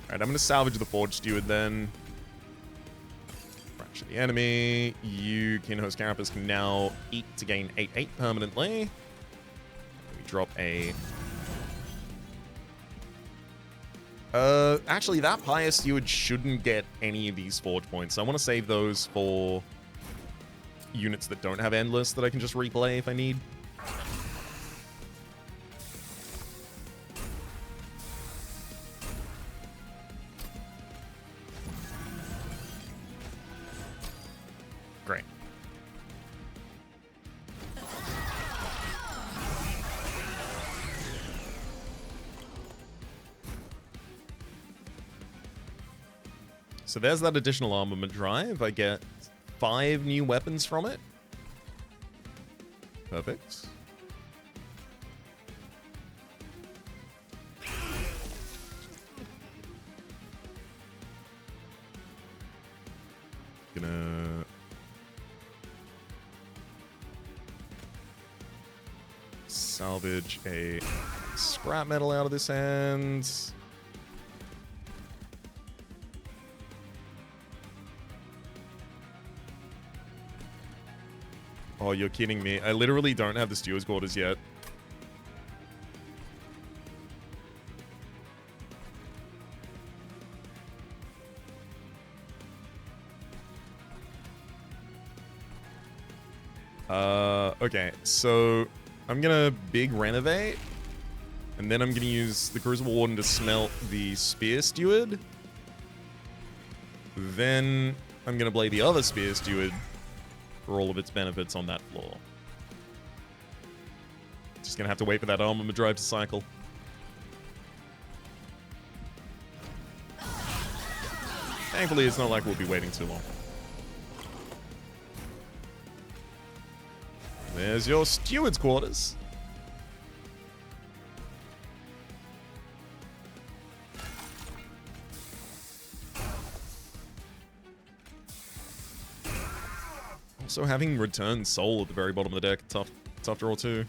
Alright, I'm going to salvage the Forge Steward then. Fracture the enemy. You, Kinhost Carapace, can now eat to gain 8/8 permanently. We drop a... actually, that Pious Steward shouldn't get any of these Forge points. So I want to save those for units that don't have Endless that I can just replay if I need. Great. So there's that additional armament drive. I get 5 new weapons from it. Perfect. Gonna salvage a scrap metal out of this hand. Oh, you're kidding me. I literally don't have the Steward's Quarters yet. Okay, so I'm gonna big renovate, and then I'm gonna use the Crucible Warden to smelt the Spear Steward. Then I'm gonna play the other Spear Steward for all of its benefits on that floor. Just gonna have to wait for that armament drive to cycle. Thankfully, it's not like we'll be waiting too long. There's your Steward's Quarters. Also, having Return Soul at the very bottom of the deck, tough draw too.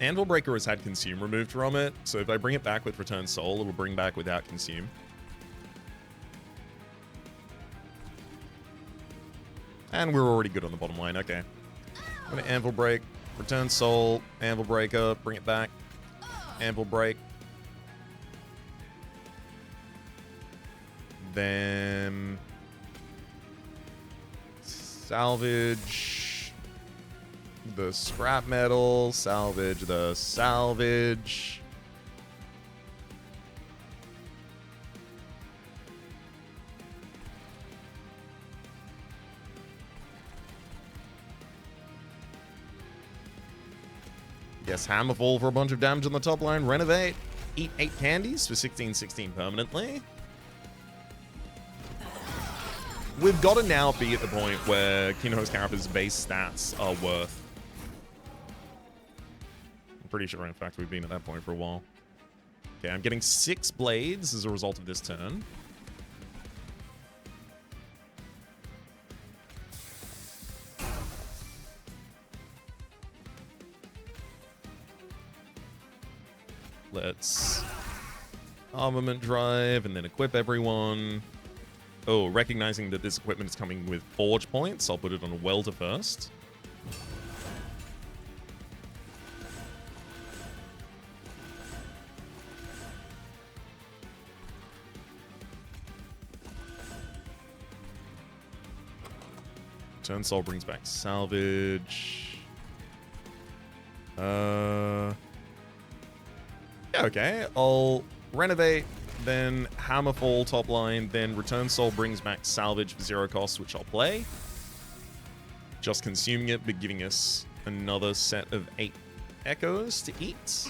Anvil Breaker has had Consume removed from it, so if I bring it back with Return Soul, it will bring back without Consume. And we're already good on the bottom line, okay. I'm gonna Anvil Break, Return Soul, Anvil Breaker, bring it back, Anvil Break. Then... salvage the scrap metal, salvage the salvage. Yes, Hammerfall for a bunch of damage on the top line. Renovate. Eat 8 candies for 16/16 permanently. We've got to now be at the point where Kinho's Carapace's base stats are worth. I'm pretty sure, in fact, we've been at that point for a while. Okay, I'm getting 6 blades as a result of this turn. Let's armament drive and then equip everyone. Oh, recognizing that this equipment is coming with forge points, I'll put it on a welder first. Return Soul brings back salvage. Yeah, okay. I'll renovate, then Hammerfall top line, then Return Soul brings back salvage for 0 cost, which I'll play. Just consuming it, but giving us another set of 8 echoes to eat.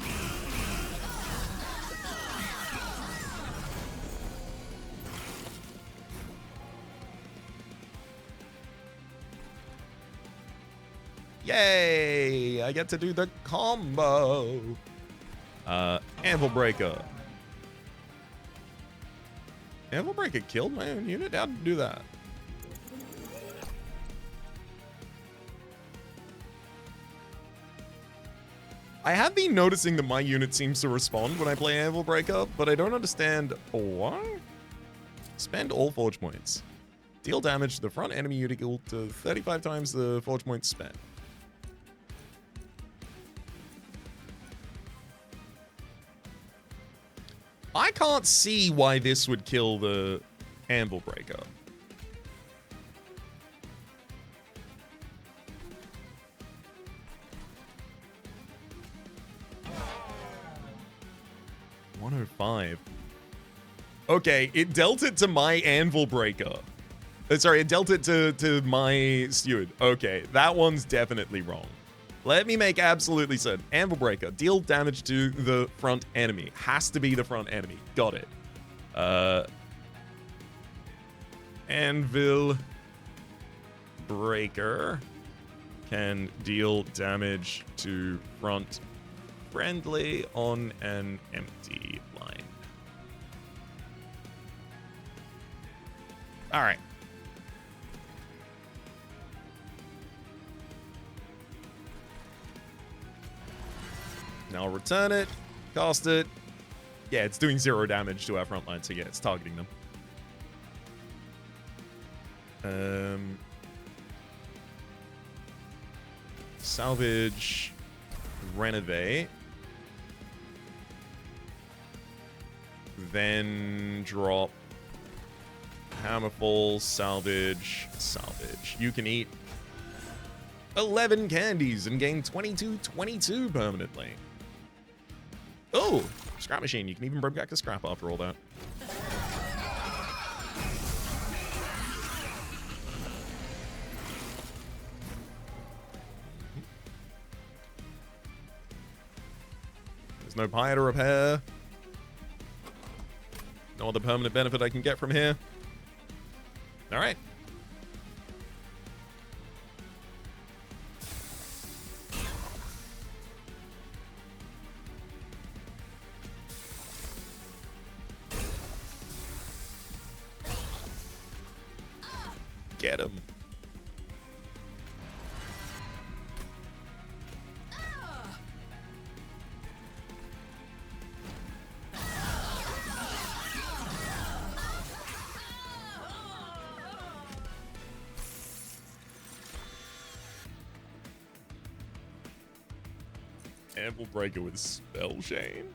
Yay! I get to do the combo. Anvil Breaker. Anvil Breaker killed my own unit? How'd it do that? I have been noticing that my unit seems to respond when I play Anvil Breaker, but I don't understand why. Spend all forge points. Deal damage to the front enemy unit equal to 35 times the forge points spent. I can't see why this would kill the Anvil Breaker. $105. Okay, it dealt it to my Anvil Breaker. Sorry, it dealt it to my Steward. Okay, that one's definitely wrong. Let me make absolutely certain. Anvil Breaker. Deal damage to the front enemy. Has to be the front enemy. Got it. Anvil Breaker can deal damage to front friendly on an empty line. All right. Now I'll return it, cast it. Yeah, it's doing 0 damage to our front line, so yeah, it's targeting them. Salvage, renovate. Then drop Hammerfall, salvage, salvage. You can eat 11 candies and gain 22 permanently. Oh, scrap machine. You can even bring back a scrap after all that. There's no pyre to repair. No other permanent benefit I can get from here. All right. Get him. Anvil Breaker with Spell Chain.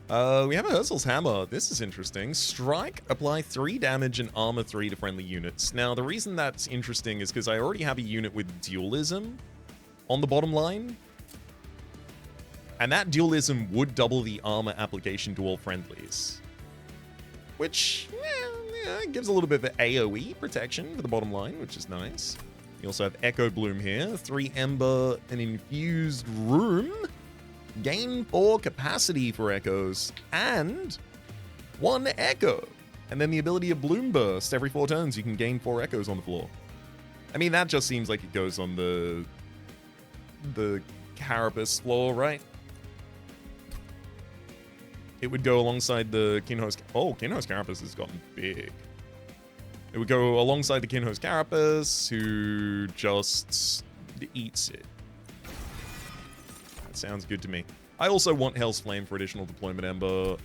We have a Urzel's Hammer. This is interesting. Strike, apply 3 damage and armor 3 to friendly units. Now, the reason that's interesting is because I already have a unit with Dualism on the bottom line. And that Dualism would double the armor application to all friendlies. Which, yeah, gives a little bit of AoE protection for the bottom line, which is nice. You also have Echo Bloom here. 3 Ember, an Infused Room. Gain 4 capacity for echoes, and 1 echo. And then the ability of Bloom Burst. Every 4 turns, you can gain 4 echoes on the floor. I mean, that just seems like it goes on the Carapace floor, right? It would go alongside the Kinho's... Oh, Kinho's Carapace has gotten big. It would go alongside the Kinho's Carapace, who just eats it. Sounds good to me. I also want Hell's Flame for additional deployment ember.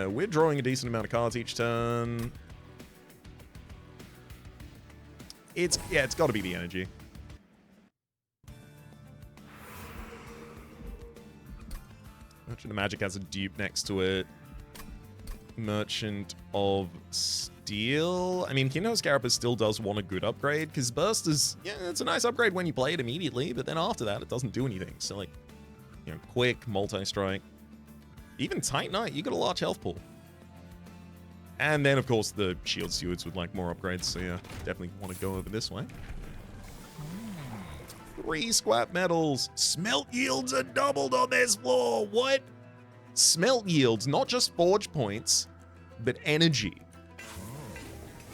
We're drawing a decent amount of cards each turn. It's got to be the energy. Merchant of Magic has a dupe next to it. Merchant of Steel. I mean, Kinho's Carapace still does want a good upgrade, because Burst is, yeah, it's a nice upgrade when you play it immediately, but then after that, it doesn't do anything. So, like, you know, quick, multi-strike. Even Tight Knight, you got a large health pool. And then, of course, the Shield Stewards with, like, more upgrades, so yeah, definitely want to go over this way. 3 scrap metals. Smelt yields are doubled on this floor. What? Smelt yields, not just forge points, but energy.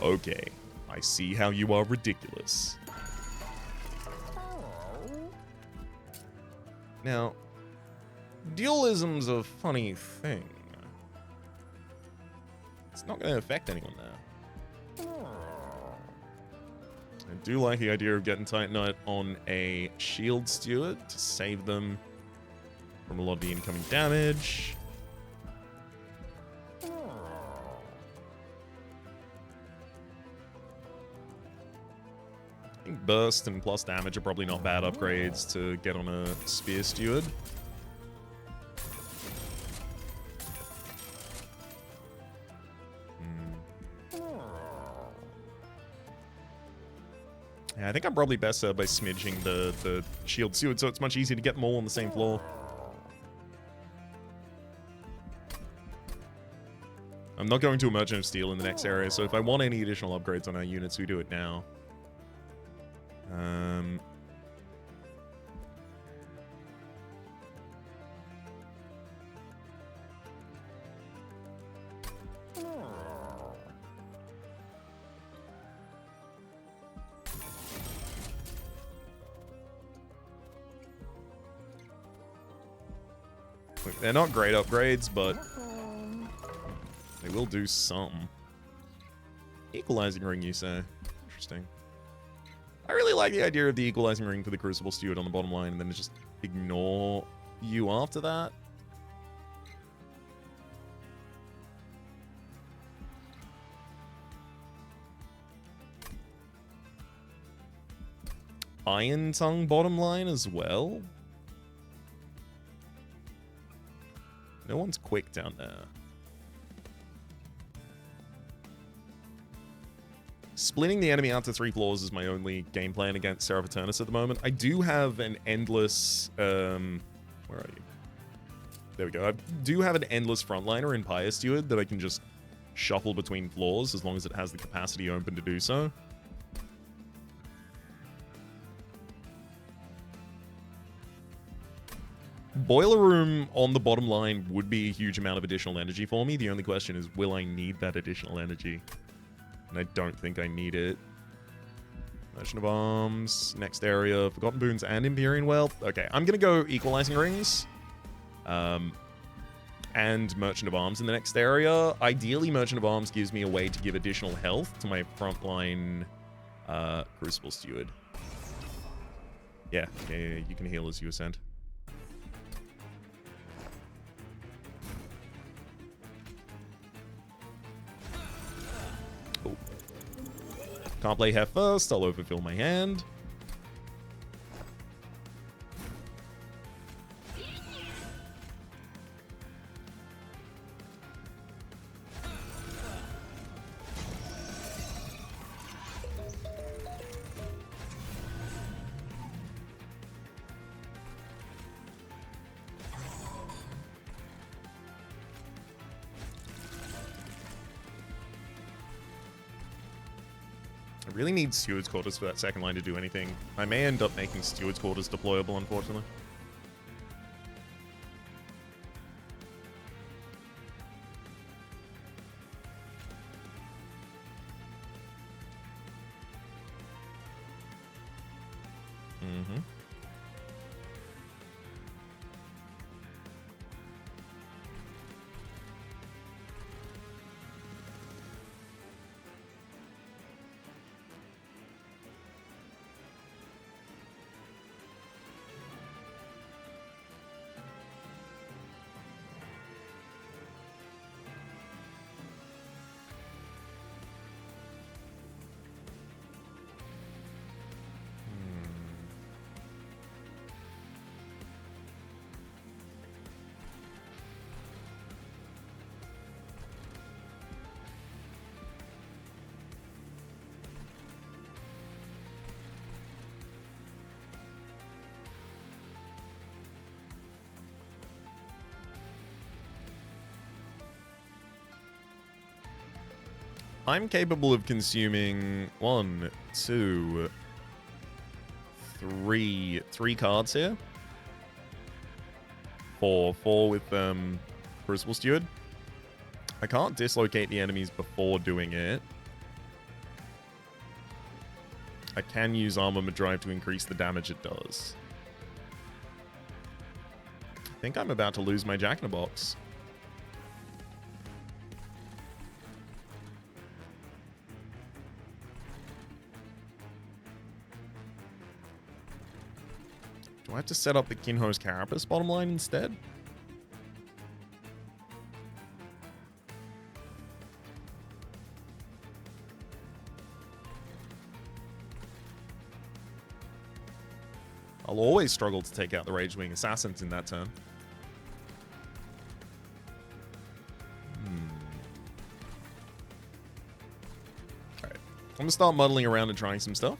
Okay, I see how you are ridiculous. Now, dualism's a funny thing. It's not going to affect anyone there. I do like the idea of getting Tight Knight on a Shield Steward to save them from a lot of the incoming damage. I think Burst and plus damage are probably not bad upgrades to get on a Spear Steward. Yeah, I think I'm probably best served by smidging the Shield Steward, so it's much easier to get them all on the same floor. I'm not going to a Merchant of Steel in the next area, so if I want any additional upgrades on our units, we do it now. Look, they're not great upgrades, but they will do something. Equalizing ring, you say? Interesting. I really like the idea of the equalizing ring for the Crucible Steward on the bottom line, and then just ignore you after that. Iron Tongue bottom line as well. No one's quick down there. Splitting the enemy out to 3 floors is my only game plan against Seraph Eternus at the moment. I do have an endless... where are you? There we go. I do have an endless frontliner in Pyre Steward that I can just shuffle between floors as long as it has the capacity open to do so. Boiler Room on the bottom line would be a huge amount of additional energy for me. The only question is, will I need that additional energy? And I don't think I need it. Merchant of Arms, next area, Forgotten Boons and Empyrean Wealth. Okay, I'm going to go Equalizing Rings. And Merchant of Arms in the next area. Ideally, Merchant of Arms gives me a way to give additional health to my frontline Crucible Steward. Yeah, you can heal as you ascend. Can't play Hef first, I'll overfill my hand. I really need Steward's Quarters for that second line to do anything. I may end up making Steward's Quarters deployable, unfortunately. I'm capable of consuming 1, 2, 3 cards here. 4 with Crucible Steward. I can't dislocate the enemies before doing it. I can use Armament Drive to increase the damage it does. I think I'm about to lose my Jack-in-a-Box. Do I have to set up the Kinho's Carapace bottom line instead? I'll always struggle to take out the Ragewing Assassins in that turn. Alright. I'm gonna start muddling around and trying some stuff.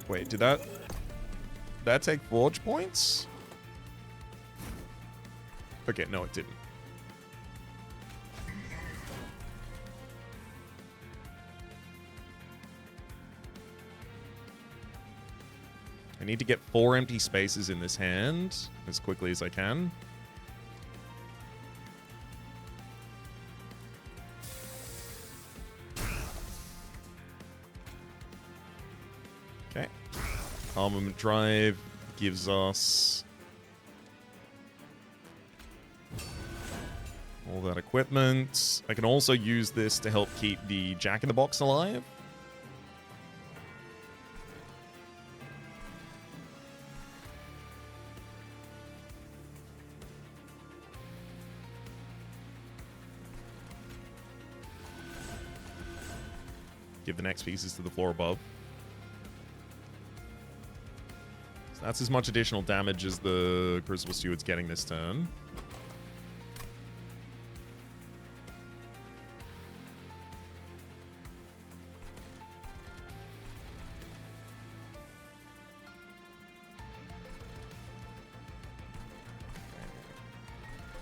Wait, did that take Forge points? Okay, no it didn't. I need to get 4 empty spaces in this hand as quickly as I can. Okay. Armament Drive gives us all that equipment. I can also use this to help keep the Jack-in-the-Box alive. Give the next pieces to the floor above. So that's as much additional damage as the Crucible Steward's getting this turn.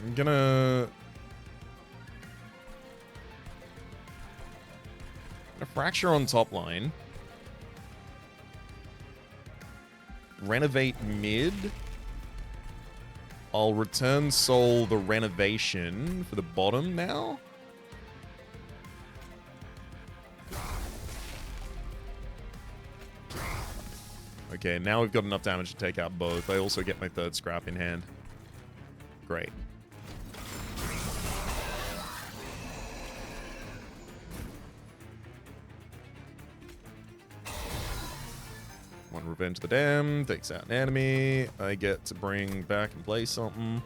I'm gonna... A Fracture on top line. Renovate mid. I'll return Soul the renovation for the bottom now. Okay, now we've got enough damage to take out both. I also get my 3rd scrap in hand. Great. Revenge the Damned, takes out an enemy. I get to bring back and play something.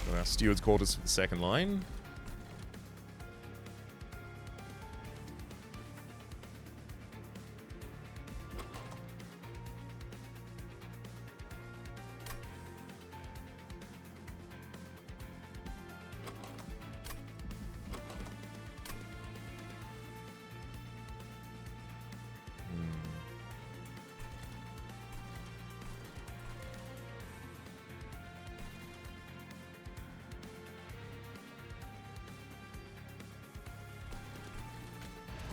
Got our Steward's Quarters for the 2nd line.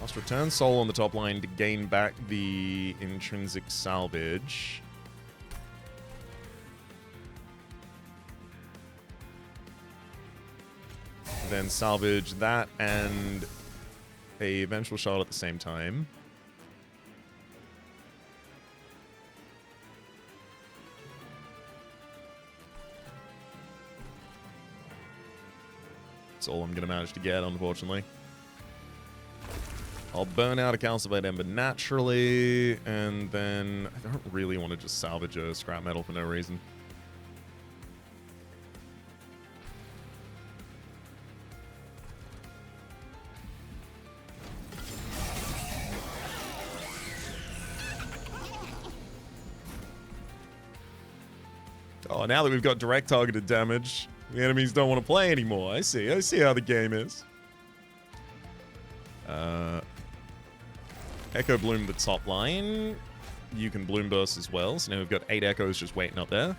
Must return Soul on the top line to gain back the intrinsic salvage. Then salvage that and a Vengeful Shot at the same time. That's all I'm going to manage to get, unfortunately. I'll burn out a Calcified Ember naturally, and then I don't really want to just salvage a scrap metal for no reason. Oh, now that we've got direct targeted damage, the enemies don't want to play anymore. I see how the game is. Echo Bloom the top line. you can Bloom Burst as well. So now we've got 8 Echoes just waiting up there.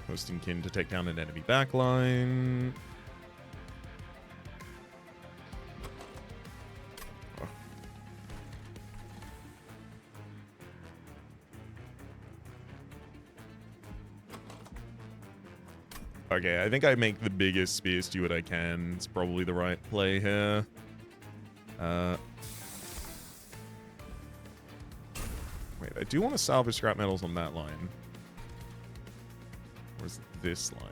Hosting Kin to take down an enemy backline. Oh. Okay, I think I make the biggest Spear Steward I can. It's probably the right play here. Wait, I do want to salvage scrap metals on that line. Where's this line?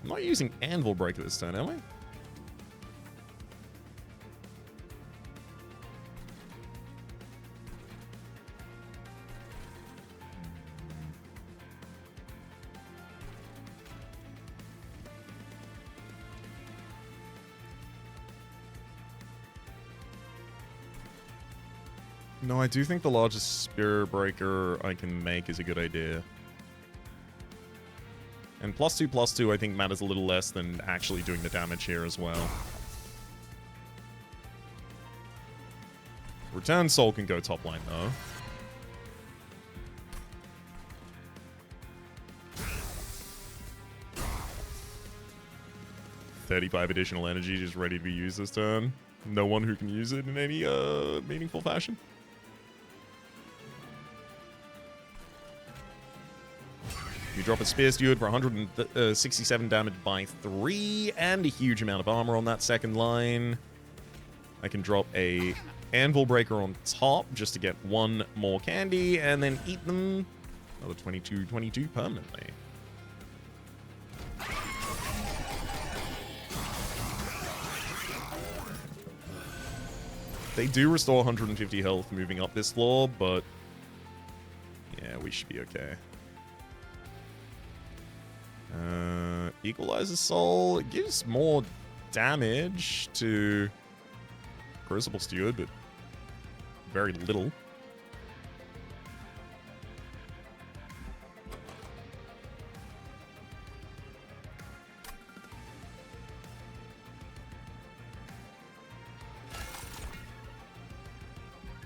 I'm not using Anvil Breaker this turn, am I? No, I do think the largest Spear Breaker I can make is a good idea. And +2/+2 I think matters a little less than actually doing the damage here as well. Return Soul can go top line though. $35 additional energy just ready to be used this turn. No one who can use it in any meaningful fashion. You drop a Spear Steward for 167 damage by 3 and a huge amount of armor on that second line. I can drop a Anvil Breaker on top just to get 1 more candy and then eat them. Another 22 permanently. They do restore 150 health moving up this floor, but yeah, we should be okay. Equalizes Soul. It gives more damage to Crucible Steward, but very little.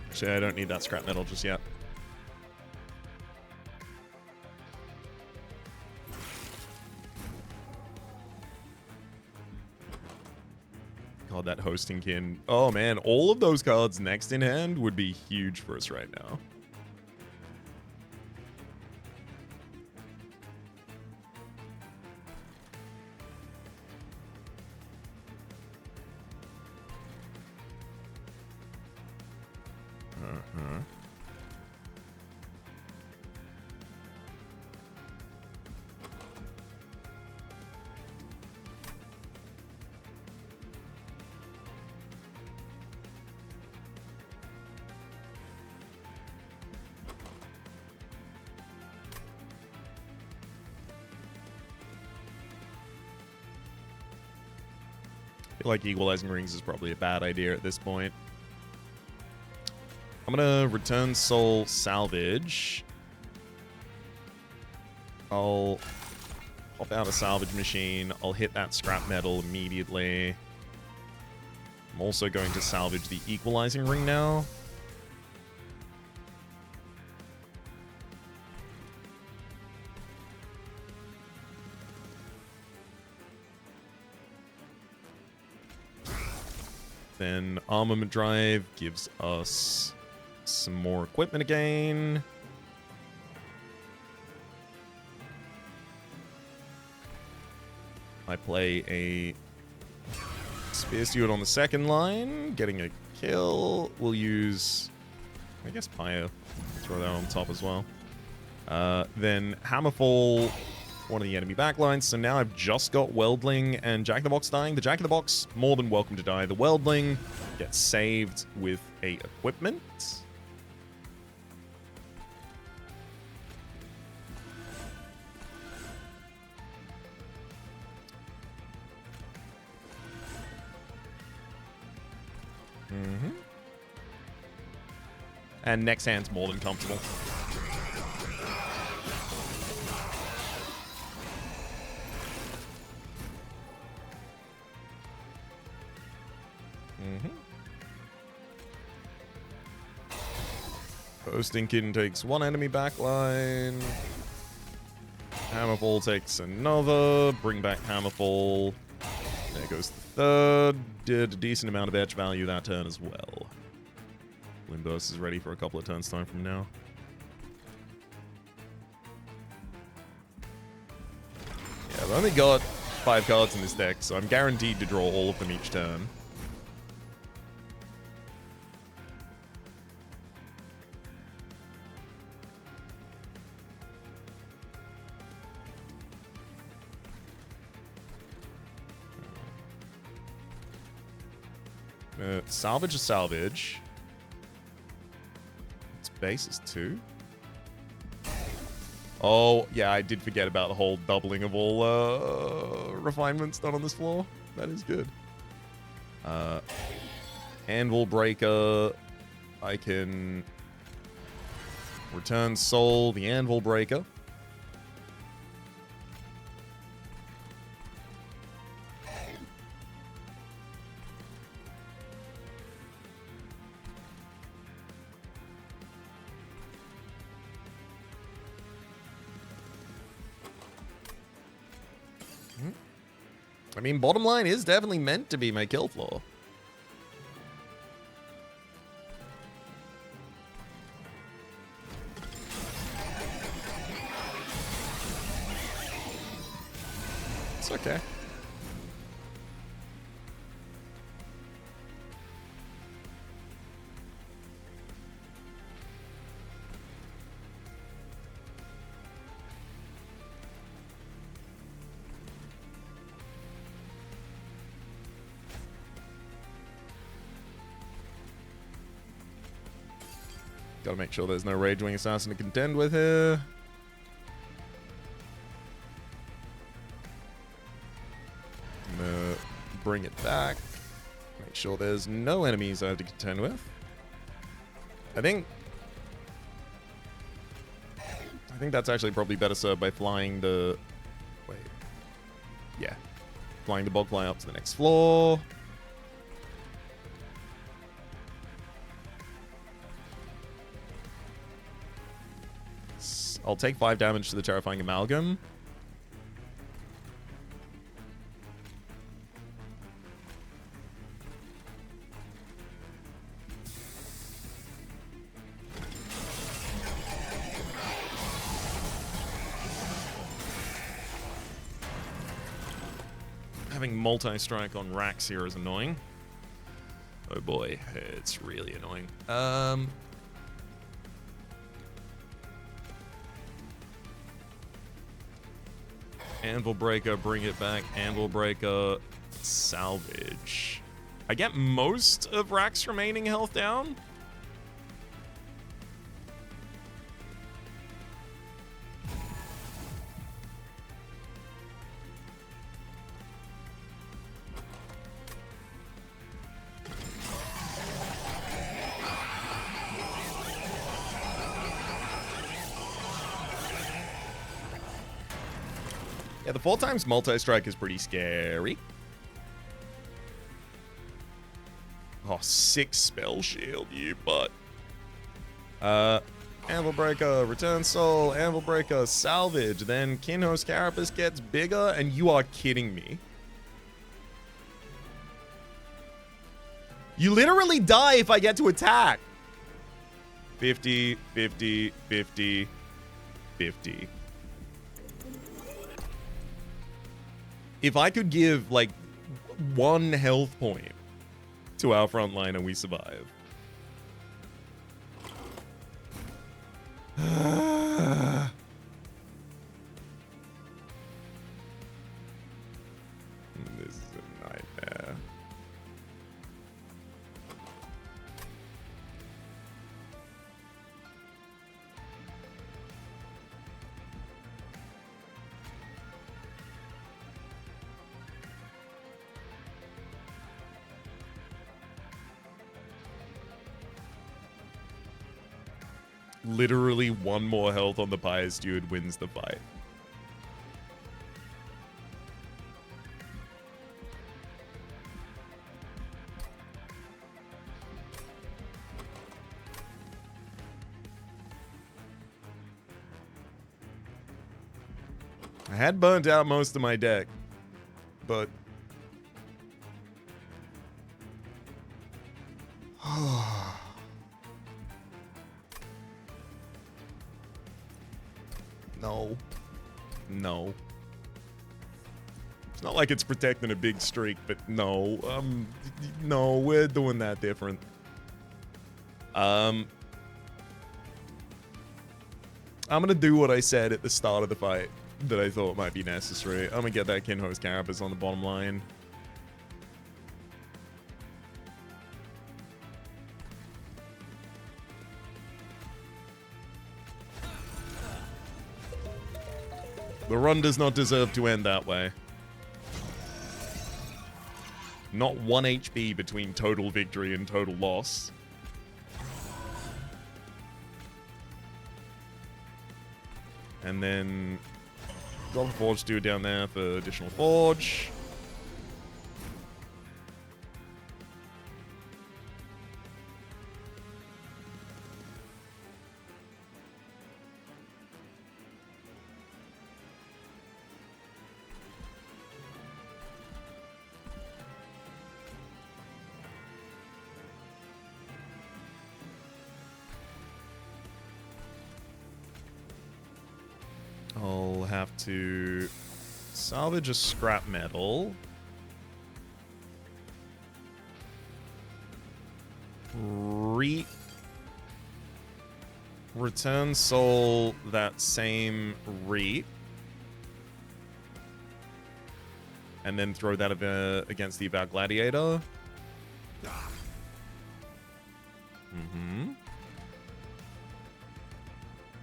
Actually, I don't need that scrap metal just yet. God, that Hosting Kin. Oh man, all of those cards next in hand would be huge for us right now. I feel like Equalizing Rings is probably a bad idea at this point. I'm gonna Return Soul Salvage. I'll pop out a salvage machine. I'll hit that scrap metal immediately. I'm also going to salvage the Equalizing Ring now. Then Armament Drive gives us some more equipment again. I play a Spear Steward on the second line, getting a kill. We'll use, I guess, Pyre. Throw that on top as well. Then Hammerfall, one of the enemy backlines. So now I've just got Weldling and Jack-in-the-Box dying. The Jack-in-the-Box, more than welcome to die. The Weldling gets saved with a equipment. And next hand's more than comfortable. Hostingkin takes one enemy backline. Hammerfall takes another. Bring back Hammerfall. There goes the third. Did a decent amount of edge value that turn as well. Limburst is ready for a couple of turns time from now. Yeah, I've only got 5 cards in this deck, so I'm guaranteed to draw all of them each turn. Salvage is salvage. Its base is 2. Oh, yeah, I did forget about the whole doubling of all refinements done on this floor. That is good. Anvil Breaker. I can return Soul, the Anvil Breaker. I mean, bottom line is definitely meant to be my kill floor. It's okay. Gotta make sure there's no Ragewing Assassin to contend with here. I'm gonna bring it back. Make sure there's no enemies I have to contend with. I think that's actually probably better served by flying the... Wait. Yeah. Flying the Bogfly up to the next floor. I'll take 5 damage to the Terrifying Amalgam. Having multi-strike on Rax here is annoying. Oh boy, it's really annoying. Anvil Breaker, bring it back. Anvil Breaker, salvage. I get most of Rack's remaining health down. Yeah, the 4 times multi-strike is pretty scary. Oh, 6 spell shield, you butt. Anvil Breaker, Return Soul, Anvil Breaker, Salvage. Then Kinho's Carapace gets bigger, and you are kidding me. You literally die if I get to attack. 50, 50, 50, 50. If I could give, like, 1 health point to our front line and we survive. This is a nightmare. literally one more health on the Pyre Steward wins the fight. I had burnt out most of my deck, but no. No. It's not like it's protecting a big streak, but no. No, we're doing that different. I'm gonna do what I said at the start of the fight that I thought might be necessary. I'm gonna get that Kinho's Carapace on the bottom line. The run does not deserve to end that way. Not 1 HP between total victory and total loss. And then Railforged do down there for additional forge. I'll have to salvage a scrap metal. Return soul that same reap. And then throw that against the Avowed Gladiator.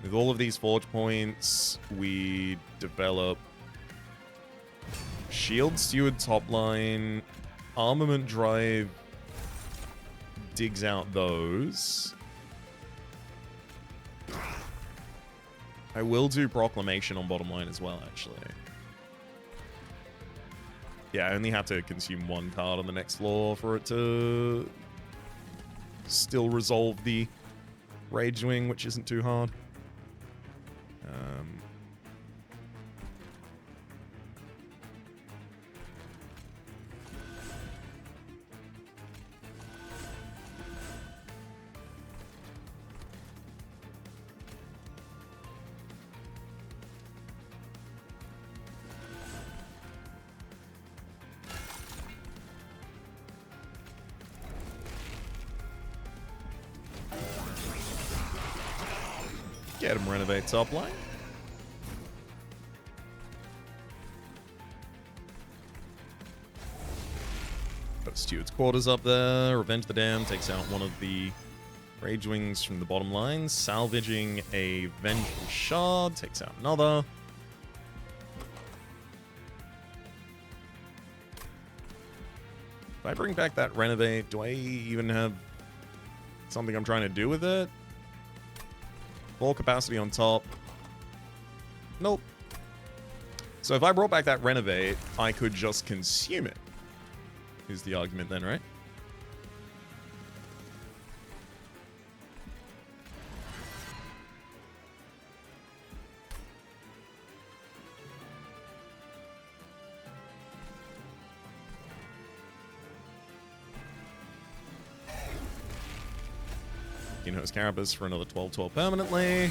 With all of these forge points, we develop Shield Steward top line, Armament Drive digs out those. I will do Proclamation on bottom line as well, actually. Yeah, I only have to consume one card on the next floor for it to still resolve the Rage Wing, which isn't too hard. Get him renovate top line. Got Steward's Quarters up there. Revenge the Dam takes out one of the Rage Wings from the bottom line. Salvaging a Vengeful Shard takes out another. If I bring back that Renovate, do I even have something I'm trying to do with it? Full capacity on top. Nope. So if I brought back that Renovate, I could just consume it. Is the argument then, right? Kinho's Carapace for another 12-12 permanently.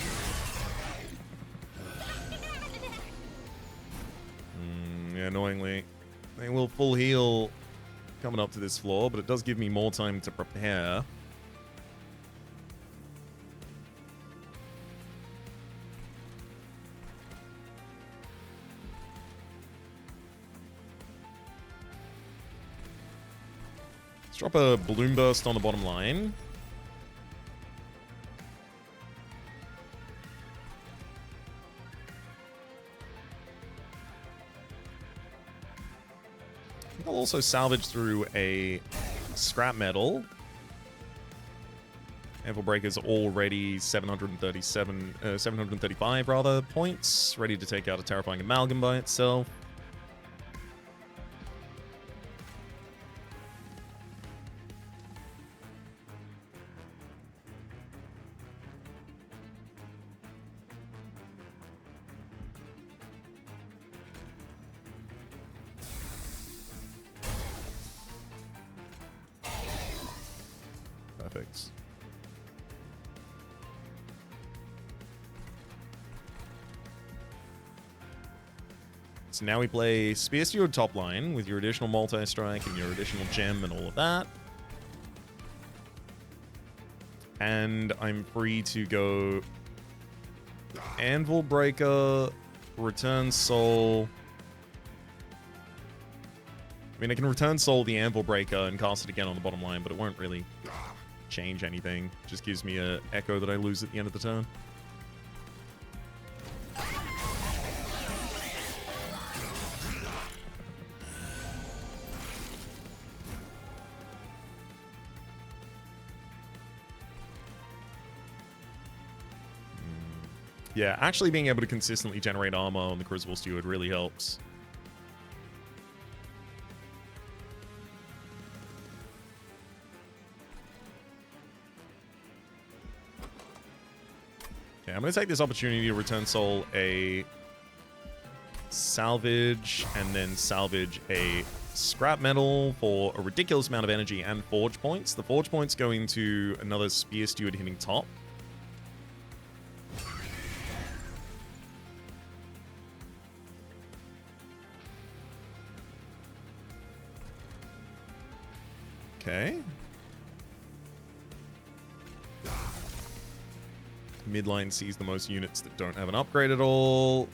Yeah, annoyingly. They will full heal coming up to this floor, but it does give me more time to prepare. Let's drop a Balloon Burst on the bottom line. I'll also salvage through a scrap metal. Anvil Breaker's already 735 rather points, ready to take out a Terrifying Amalgam by itself. Perfect. So now we play Spear Steward top line with your additional multi-strike and your additional gem and all of that. And I'm free to go Anvil Breaker, Return Soul. I mean, I can Return Soul the Anvil Breaker and cast it again on the bottom line, but it won't really change anything. Just gives me a echo that I lose at the end of the turn. Yeah, actually being able to consistently generate armor on the Crucible Steward really helps. Okay, I'm going to take this opportunity to Return Soul a Salvage and then salvage a Scrap Metal for a ridiculous amount of energy and Forge Points. The Forge Points go into another Spear Steward hitting top. Okay. Midline sees the most units that don't have an upgrade at all.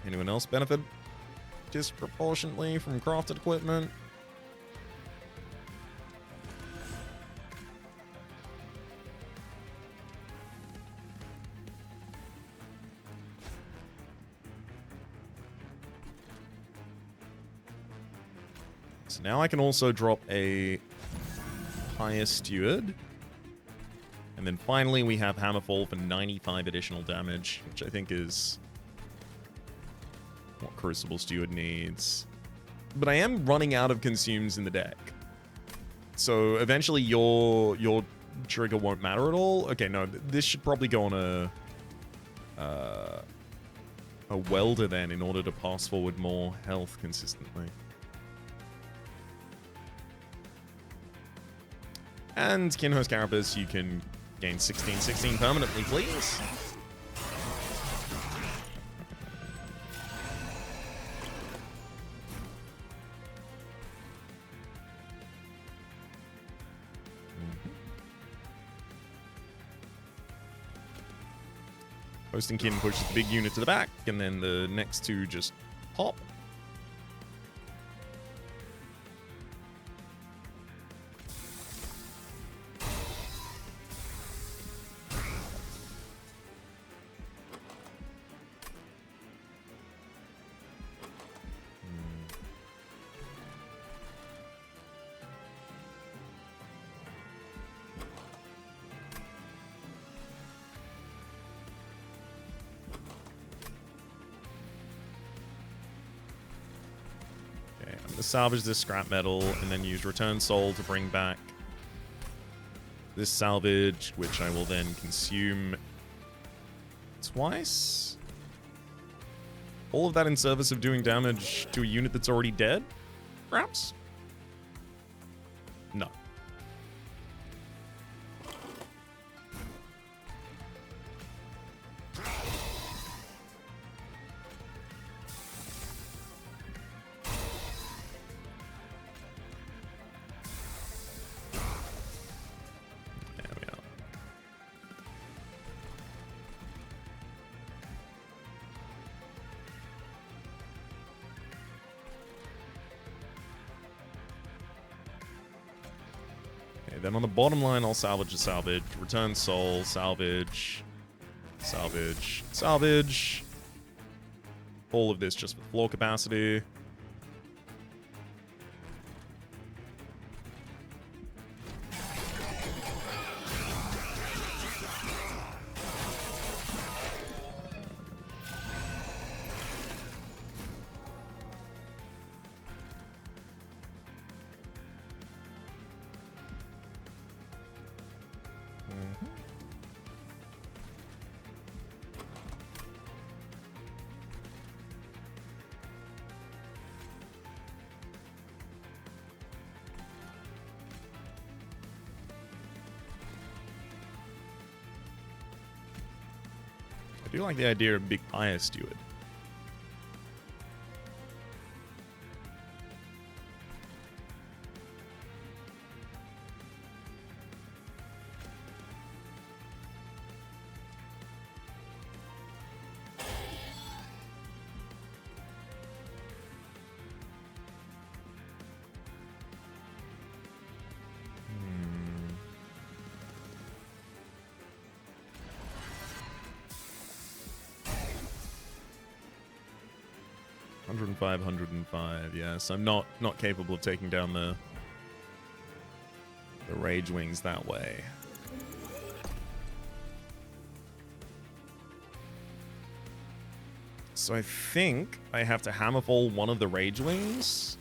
Anyone else benefit disproportionately from crafted equipment? So now I can also drop a Higher Steward. And then finally we have Hammerfall for 95 additional damage, which I think is what Crucible Steward needs. But I am running out of consumes in the deck. So eventually your trigger won't matter at all. Okay, no, this should probably go on a welder then in order to pass forward more health consistently. And Kinho's Carapace, you can gain 16/16 permanently, please. Hosting Kin pushes the big unit to the back, and then the next two just pop. Salvage this Scrap Metal and then use Return Soul to bring back this salvage, which I will then consume twice. All of that in service of doing damage to a unit that's already dead, perhaps? No. And then on the bottom line, I'll salvage a salvage, return soul, salvage, salvage, salvage. All of this just for floor capacity. I do like the idea of Big Fire Steward. Hmm. 105, yes. I'm not capable of taking down the Rage Wings that way. So I think I have to Hammerfall one of the Rage Wings.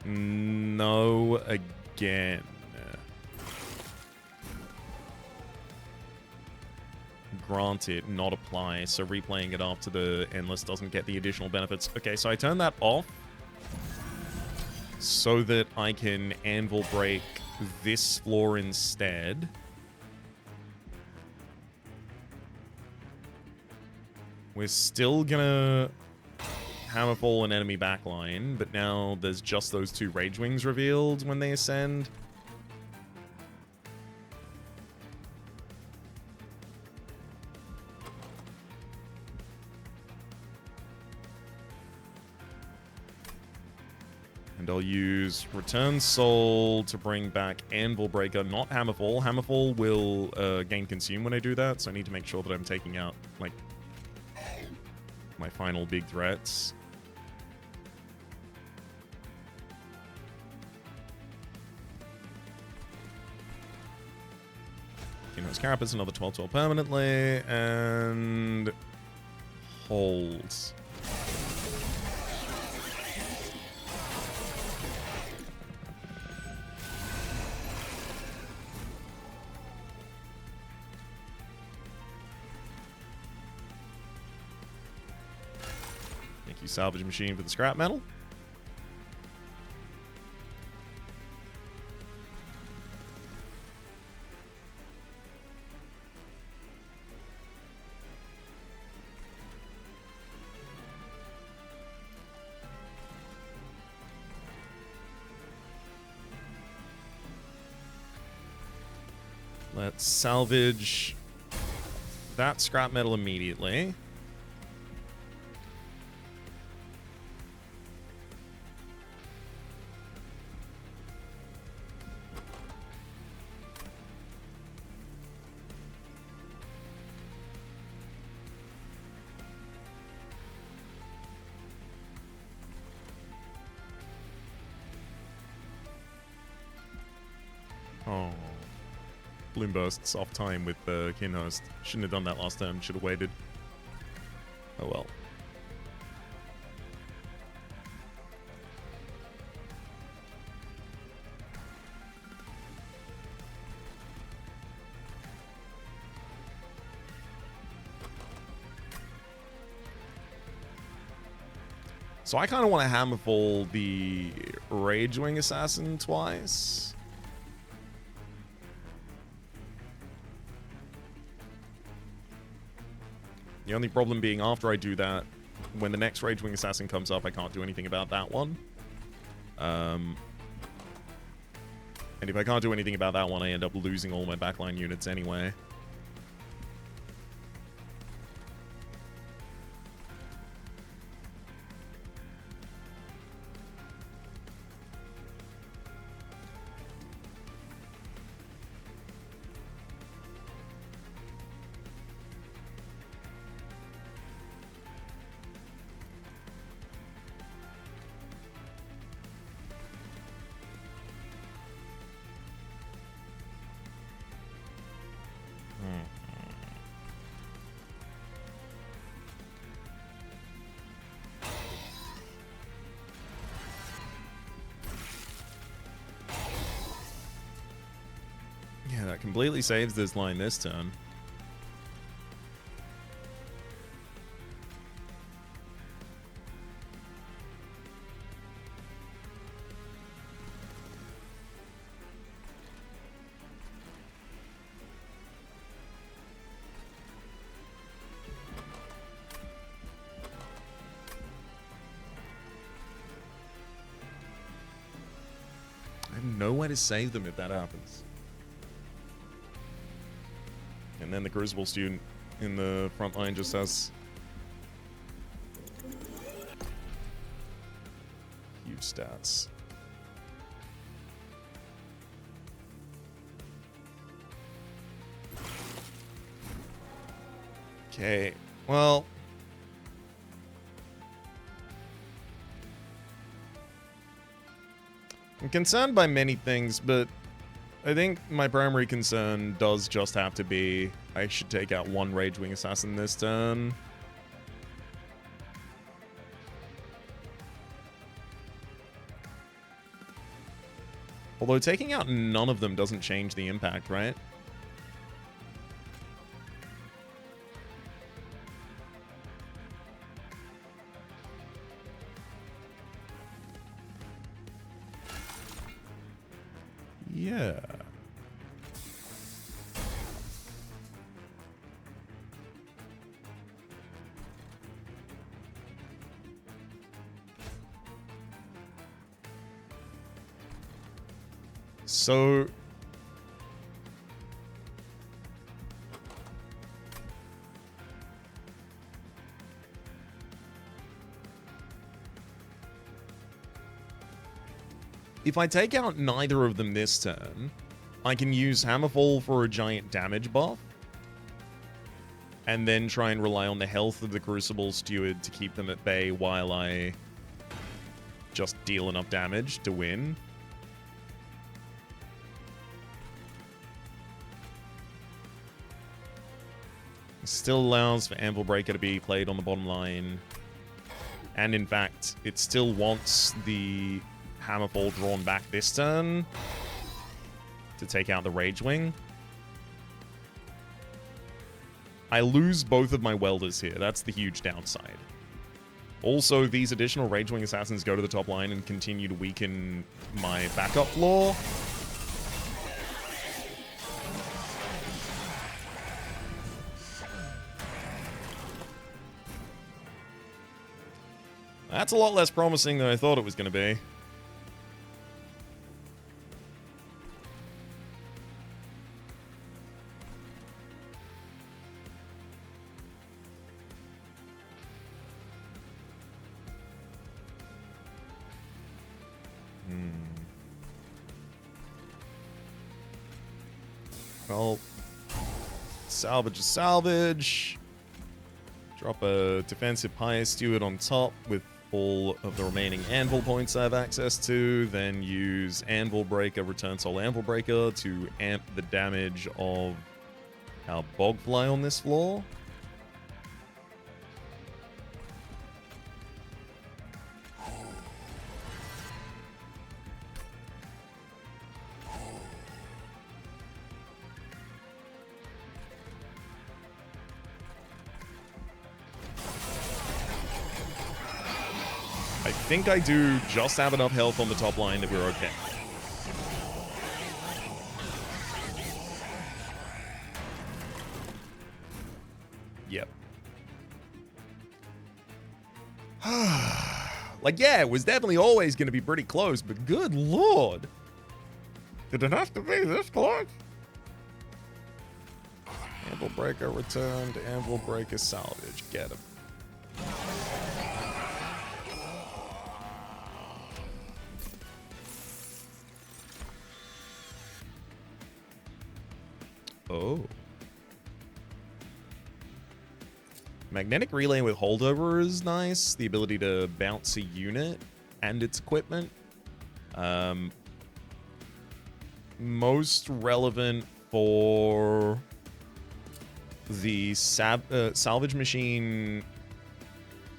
No, again. Granted, not apply, so replaying it after the Endless doesn't get the additional benefits. Okay, so I turn that off so that I can Anvil Break this floor instead. We're still gonna Hammerfall an enemy backline, but now there's just those two Rage Wings revealed when they ascend. And I'll use Return Soul to bring back Anvil Breaker, not Hammerfall. Hammerfall will gain Consume when I do that, so I need to make sure that I'm taking out, like, my final big threats. Kino's Carapace, another 12-12 permanently, and holds. Thank you, Salvage Machine, for the scrap metal. Let's salvage that scrap metal immediately. Oh. Bloom Bursts off time with Kinhost. Shouldn't have done that last turn. Should have waited. Oh well. So I kind of want to Hammerfall the Ragewing Assassin twice. The only problem being after I do that, when the next Ragewing Assassin comes up, I can't do anything about that one. And if I can't do anything about that one, I end up losing all my backline units anyway. Yeah, that completely saves this line this turn. I have no way to save them if that happens. And then the Crucible student in the front line just has huge stats. Okay, well, I'm concerned by many things, but I think my primary concern does just have to be I should take out one Ragewing Assassin this turn. Although taking out none of them doesn't change the impact, right? Yeah. So if I take out neither of them this turn, I can use Hammerfall for a giant damage buff, and then try and rely on the health of the Crucible Steward to keep them at bay while I just deal enough damage to win. It still allows for Anvil Breaker to be played on the bottom line, and in fact, it still wants the Hammerfall drawn back this turn to take out the Ragewing. I lose both of my welders here. That's the huge downside. Also, these additional Ragewing Assassins go to the top line and continue to weaken my backup floor. That's a lot less promising than I thought it was going to be. Well, salvage is salvage. Drop a defensive Pyre Steward on top with all of the remaining Anvil points I have access to. Then use Anvil Breaker, Return Soul Anvil Breaker to amp the damage of our Bogfly on this floor. I think I do just have enough health on the top line that we're okay. Yep. Like, yeah, it was definitely always going to be pretty close, but good lord. Did it have to be this close? Anvil Breaker returned. Anvil Breaker salvage. Get him. Oh. Magnetic Relay with Holdover is nice. The ability to bounce a unit and its equipment. Most relevant for the salvage machine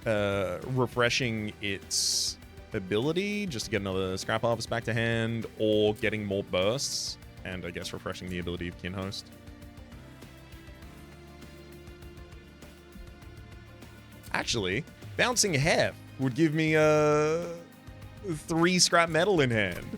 refreshing its ability just to get another scrap harvest back to hand, or getting more bursts, and I guess refreshing the ability of Kinhost. Actually, bouncing Hef would give me 3 scrap metal in hand.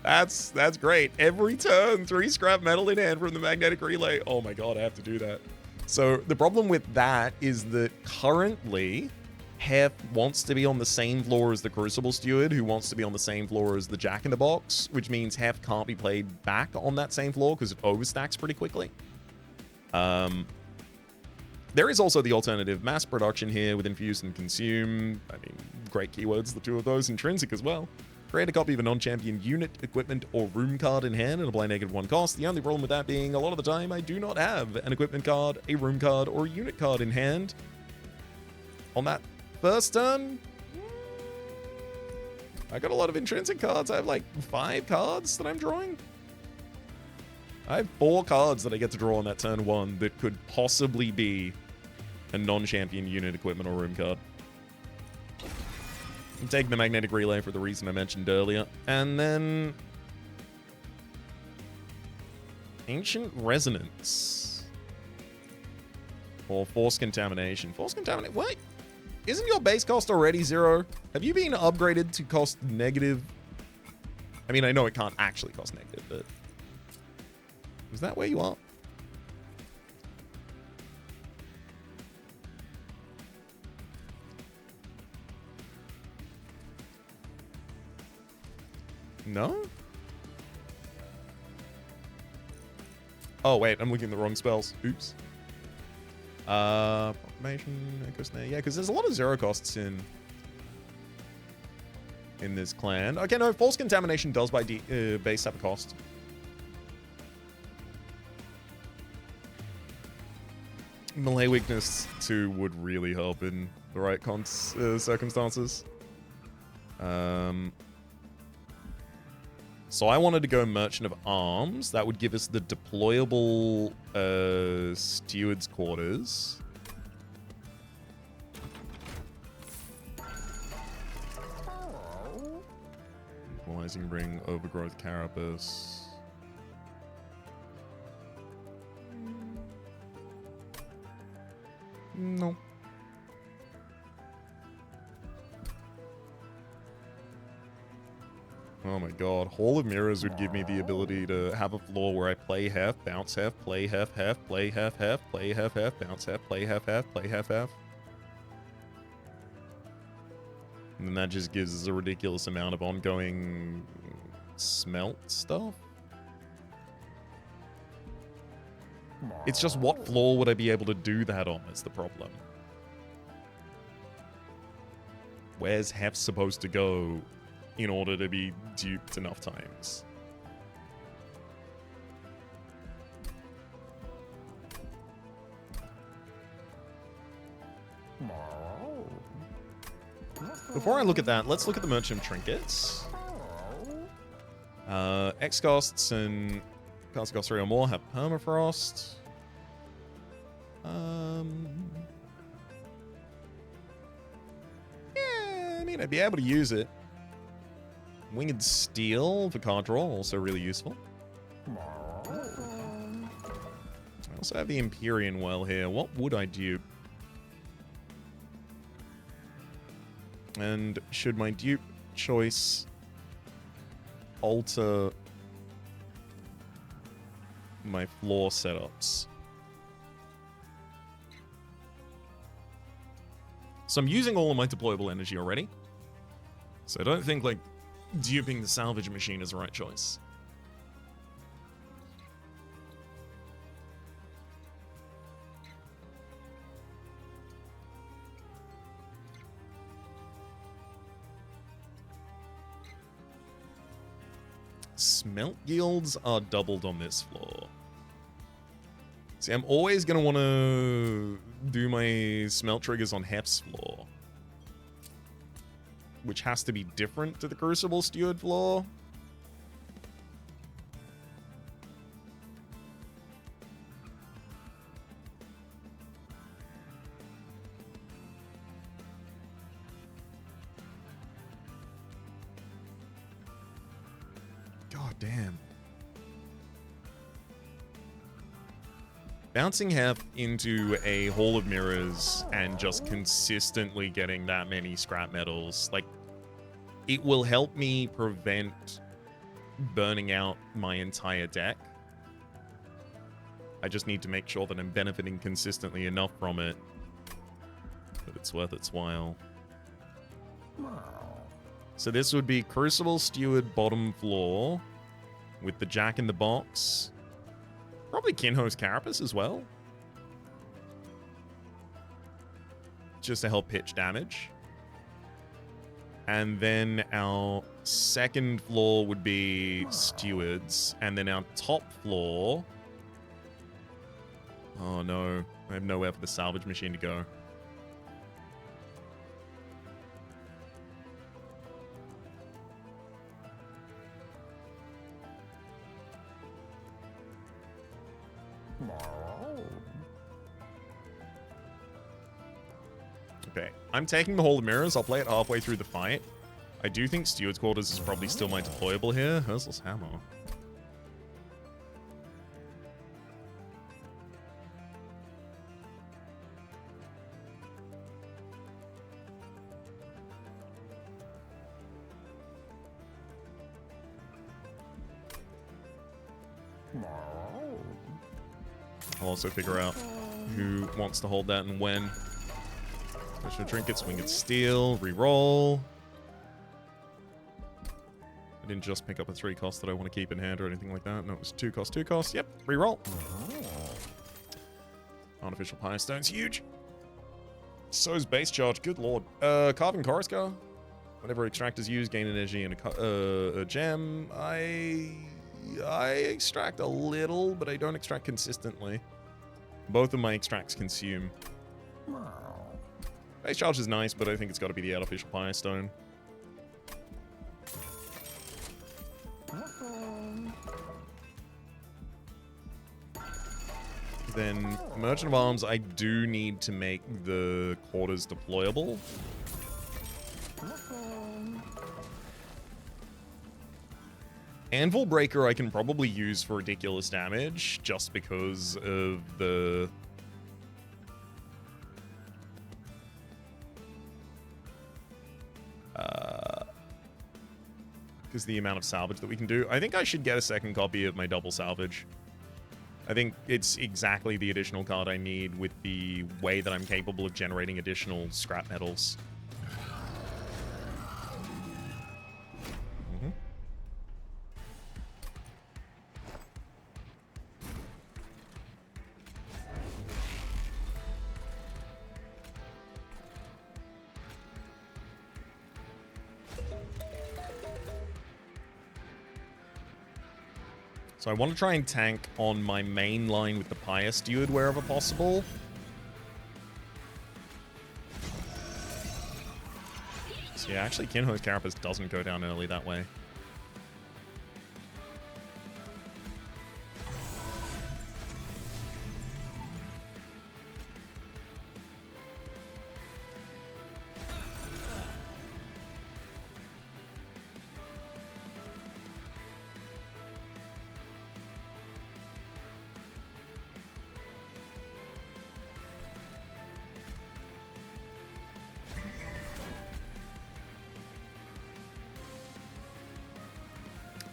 That's great. Every turn, 3 scrap metal in hand from the magnetic relay. Oh my god, I have to do that. So the problem with that is that currently, Hef wants to be on the same floor as the Crucible Steward, who wants to be on the same floor as the Jack-in-the-Box, which means Hef can't be played back on that same floor because it overstacks pretty quickly. There is also the alternative mass production here with Infuse and Consume. I mean, great keywords, the two of those. Intrinsic as well. Create a copy of a non-champion unit, equipment, or room card in hand and apply -1 cost. The only problem with that being a lot of the time I do not have an equipment card, a room card, or a unit card in hand. On that first turn, I got a lot of intrinsic cards. I have like 5 cards that I'm drawing. I have 4 cards that I get to draw on that turn 1 that could possibly be a non-champion unit, equipment, or room card. I'm taking the magnetic relay for the reason I mentioned earlier. And then Ancient Resonance. Or Force Contamination. Force Contamination. Wait. Isn't your base cost already 0? Have you been upgraded to cost negative? I mean, I know it can't actually cost negative, but is that where you are? No? Oh, wait, I'm looking at the wrong spells. Oops. Proclamation, Echo Snare. Yeah, because there's a lot of 0 costs in this clan. Okay, no, False Contamination does by base have a cost. Melee Weakness 2 would really help in the right circumstances. So I wanted to go Merchant of Arms. That would give us the deployable Steward's Quarters. Equalizing Ring, Overgrowth Carapace. No. Oh my god. Hall of Mirrors would give me the ability to have a floor where I play Hef, bounce Hef, play Hef, Hef, play Hef, Hef, play Hef, Hef, bounce Hef, play Hef, Hef, play Hef, Hef. And then that just gives us a ridiculous amount of ongoing smelt stuff. It's just what floor would I be able to do that on is the problem. Where's Hef supposed to go in order to be duped enough times? Before I look at that, let's look at the Merchant Trinkets. X costs and cards cost 3 or more have Permafrost. Yeah, I mean, I'd be able to use it. Winged Steel for card draw, also really useful. I also have the Empyrean Well here. What would I dupe? And should my dupe choice alter my floor setups? So I'm using all of my deployable energy already. So I don't think, like, duping the salvage machine is the right choice. Smelt yields are doubled on this floor. See, I'm always going to want to do my smelt triggers on Hef's floor, which has to be different to the Crucible Steward floor. God damn. Bouncing Hef into a Hall of Mirrors and just consistently getting that many scrap metals, like, it will help me prevent burning out my entire deck. I just need to make sure that I'm benefiting consistently enough from it that it's worth its while. So this would be Crucible Steward bottom floor with the Jack in the Box. Probably Kinho's Carapace as well. Just to help pitch damage. And then our second floor would be Stewards. And then our top floor... Oh no, I have nowhere for the salvage machine to go. Okay, I'm taking the Hall of Mirrors. I'll play it halfway through the fight. I do think Steward's Quarters is probably still my deployable here. Herzl's Hammer. I'll also figure out who wants to hold that and when. Special Trinkets, Winged Steel, reroll. I didn't just pick up a 3-cost that I want to keep in hand or anything like that. No, it was 2-cost, 2-cost. Yep, reroll. Artificial Pyre Stone's huge. So's Base Charge, good lord. Carving Coruscant. Whenever extractors use, gain energy and a gem. I extract a little, but I don't extract consistently. Both of my extracts consume. Base Charge is nice, but I think it's got to be the Artificial Pyre Stone. Then, Merchant of Arms, I do need to make the quarters deployable. Anvil Breaker I can probably use for ridiculous damage, just because of the... because the amount of salvage that we can do. I think I should get a second copy of my double salvage. I think it's exactly the additional card I need with the way that I'm capable of generating additional scrap metals. So I want to try and tank on my main line with the Pyre Steward wherever possible. So yeah, actually Kinho's Carapace doesn't go down early that way.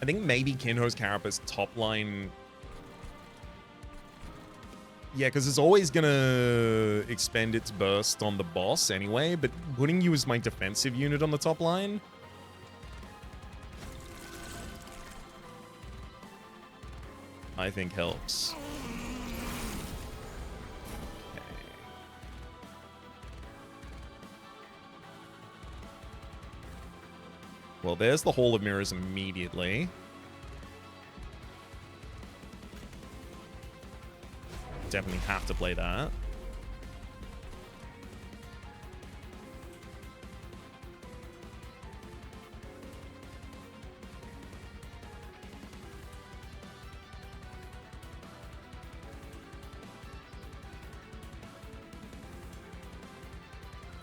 I think maybe Kinho's Carapace top line... Yeah, because it's always gonna expend its burst on the boss anyway, but putting you as my defensive unit on the top line... I think helps. Okay. Well, there's the Hall of Mirrors immediately. Definitely have to play that.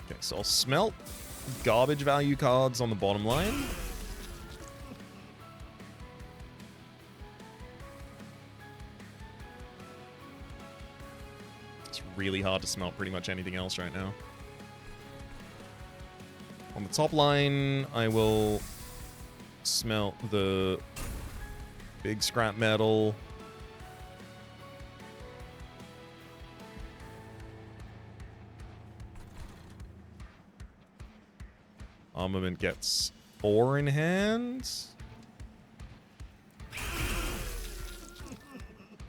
Okay, so I'll smelt garbage value cards on the bottom line. Really hard to smelt pretty much anything else right now. On the top line, I will smelt the big scrap metal. Armament gets 4 in hand.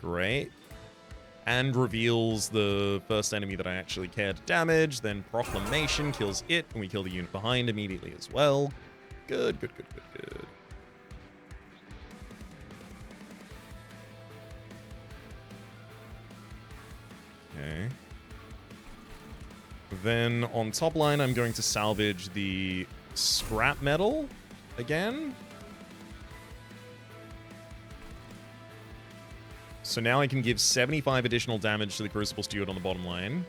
Great. And reveals the first enemy that I actually care to damage. Then Proclamation kills it, and we kill the unit behind immediately as well. Good, good, good, good, good. Okay. Then on top line, I'm going to salvage the scrap metal again. So now I can give 75 additional damage to the Crucible Steward on the bottom line.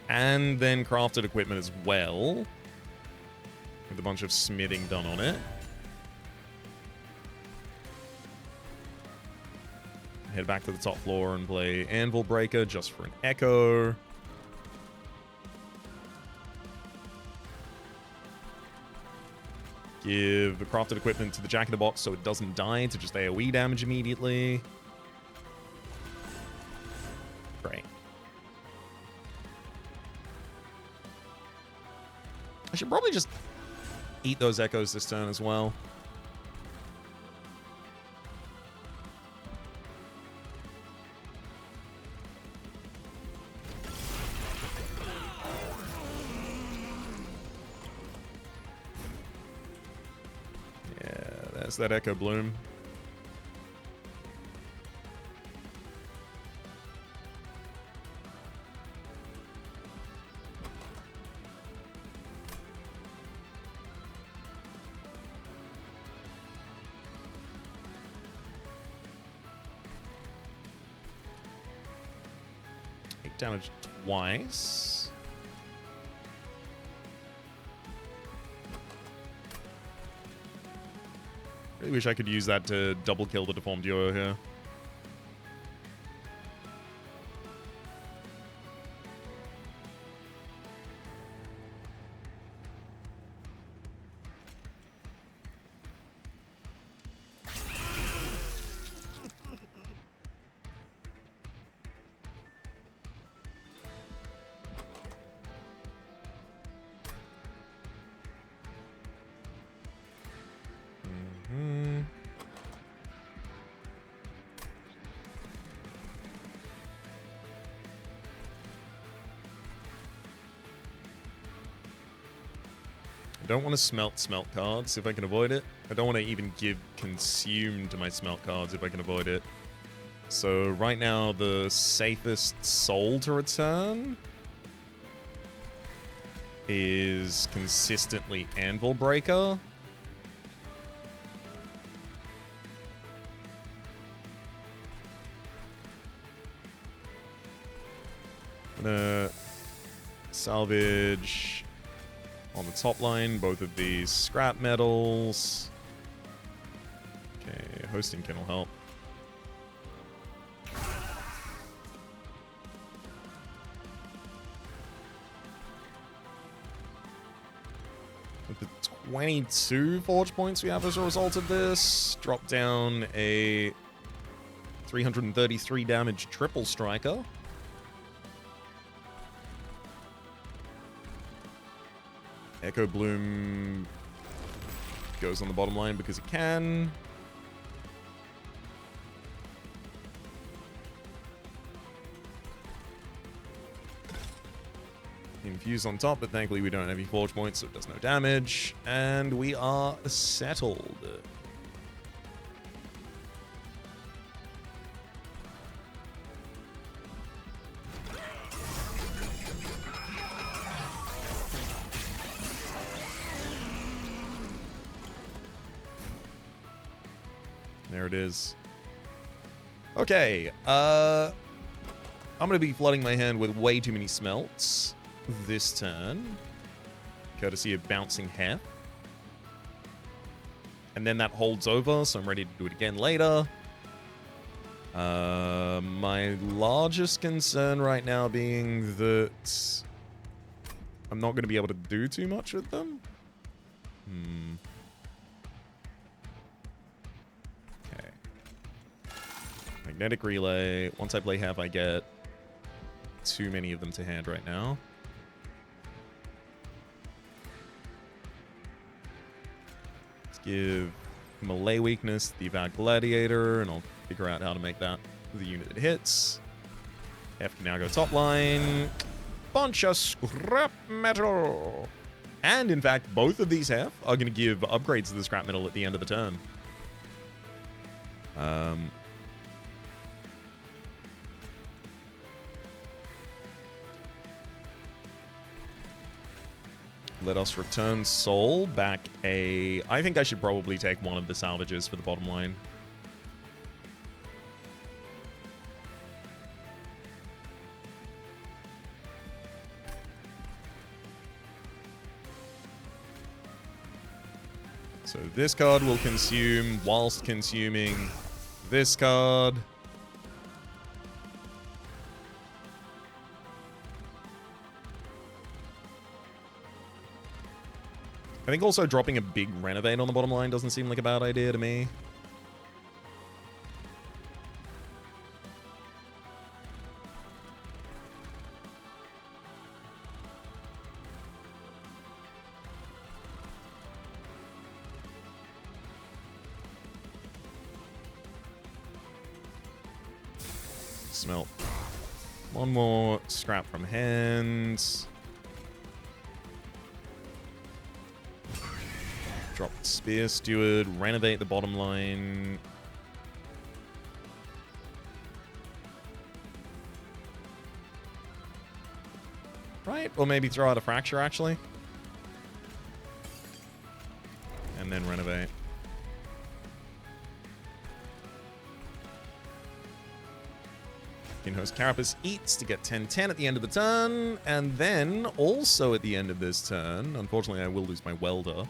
And then crafted equipment as well. With a bunch of smithing done on it. Head back to the top floor and play Anvil Breaker just for an echo. Give the crafted equipment to the Jack-in-the-Box so it doesn't die to just AoE damage immediately. Great. I should probably just eat those echoes this turn as well. That Echo Bloom. Take damage twice. Really wish I could use that to double kill the Deformed Duo here. I don't want to smelt cards if I can avoid it. I don't want to even give consume to my smelt cards if I can avoid it. So right now the safest soul to return is consistently Anvil Breaker. I'm gonna salvage on the top line both of these scrap metals. Okay, hosting can will help. 22 forge points we have as a result of this. Drop down a 333 damage triple striker. Echo Bloom goes on the bottom line because it can. Infuse on top, but thankfully we don't have any forge points, so it does no damage. And we are settled. There it is. Okay, I'm going to be flooding my hand with way too many smelts this turn, courtesy of Bouncing Hef. And then that holds over, so I'm ready to do it again later. My largest concern right now being that I'm not going to be able to do too much with them. Okay. Magnetic Relay. Once I play Hef, I get too many of them to hand right now. Let's give Melee Weakness, the Avowed Gladiator, and I'll figure out how to make that the unit that hits. F can now go top line. Bunch of scrap metal. And in fact, both of these F are going to give upgrades to the scrap metal at the end of the turn. Let us return Soul back a... I think I should probably take one of the salvages for the bottom line. So this card will consume whilst consuming this card. I think also dropping a big Renovate on the bottom line doesn't seem like a bad idea to me. Smelt. One more scrap from hands. Drop the Spear Steward, renovate the bottom line. Right? Or maybe throw out a Fracture, actually. And then renovate. In-host Carapace eats to get 10-10 at the end of the turn. And then, also at the end of this turn, unfortunately I will lose my Welder.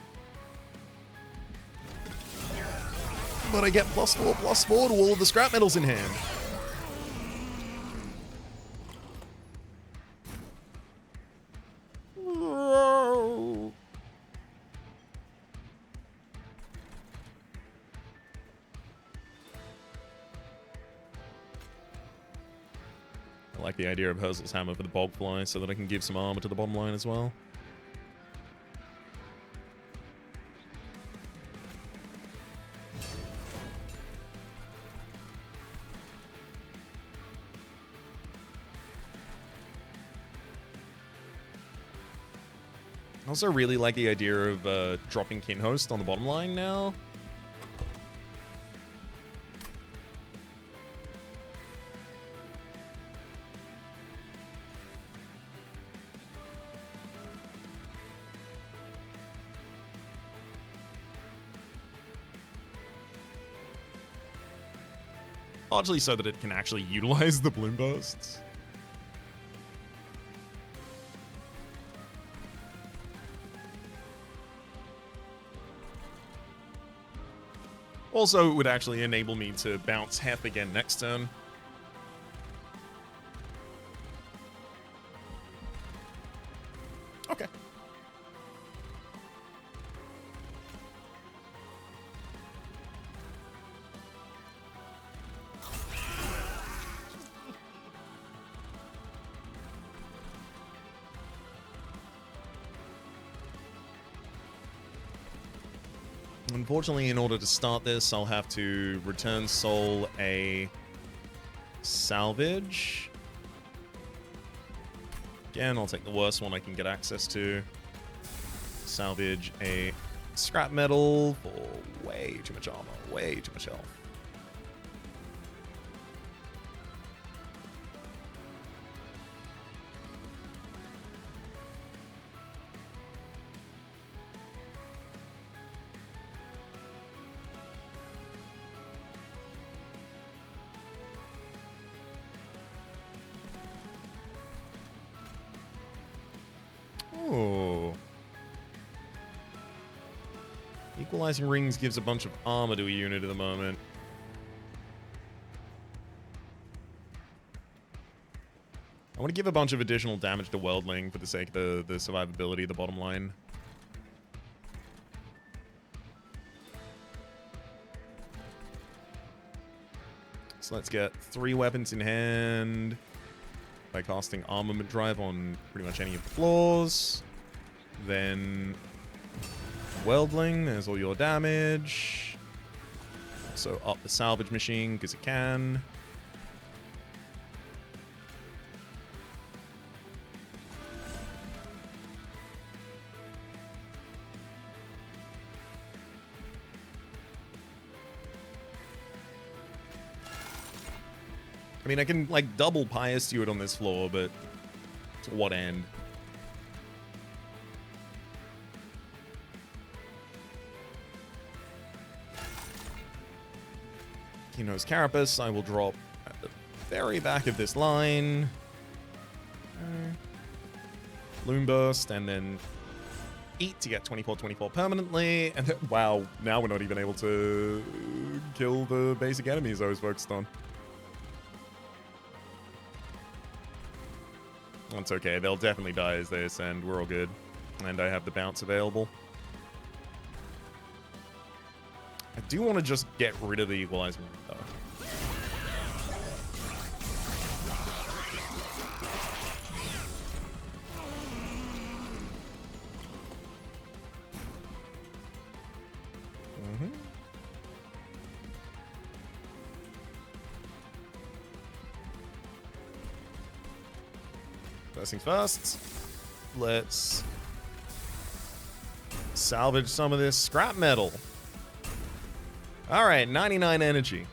But I get +4/+4 to all of the scrap metals in hand. I like the idea of Herzl's Hammer for the Bogfly so that I can give some armor to the bottom line as well. I also really like the idea of dropping Kinhost on the bottom line now. Largely so that it can actually utilize the Bloom Bursts. Also, it would actually enable me to bounce Hef again next turn. Okay. Unfortunately, in order to start this, I'll have to return soul a salvage. Again, I'll take the worst one I can get access to. Salvage a scrap metal for way too much armor, way too much health. Oh. Equalizing rings gives a bunch of armor to a unit at the moment. I want to give a bunch of additional damage to Worldling for the sake of the survivability of the bottom line. So let's get 3 weapons in hand by casting Armament Drive on pretty much any of the floors. Then Worldling, there's all your damage. Also up the salvage machine because it can. I mean, I can, like, double Pious Steward on this floor, but to what end? Kino's Carapace, I will drop at the very back of this line. Loom Burst, and then eat to get 24/24 permanently. And wow, now we're not even able to kill the basic enemies I was focused on. That's okay, they'll definitely die as they ascend, we're all good. And I have the bounce available. I do want to just get rid of the equalizing ring, though. First things first, let's salvage some of this scrap metal. All right, 99 energy.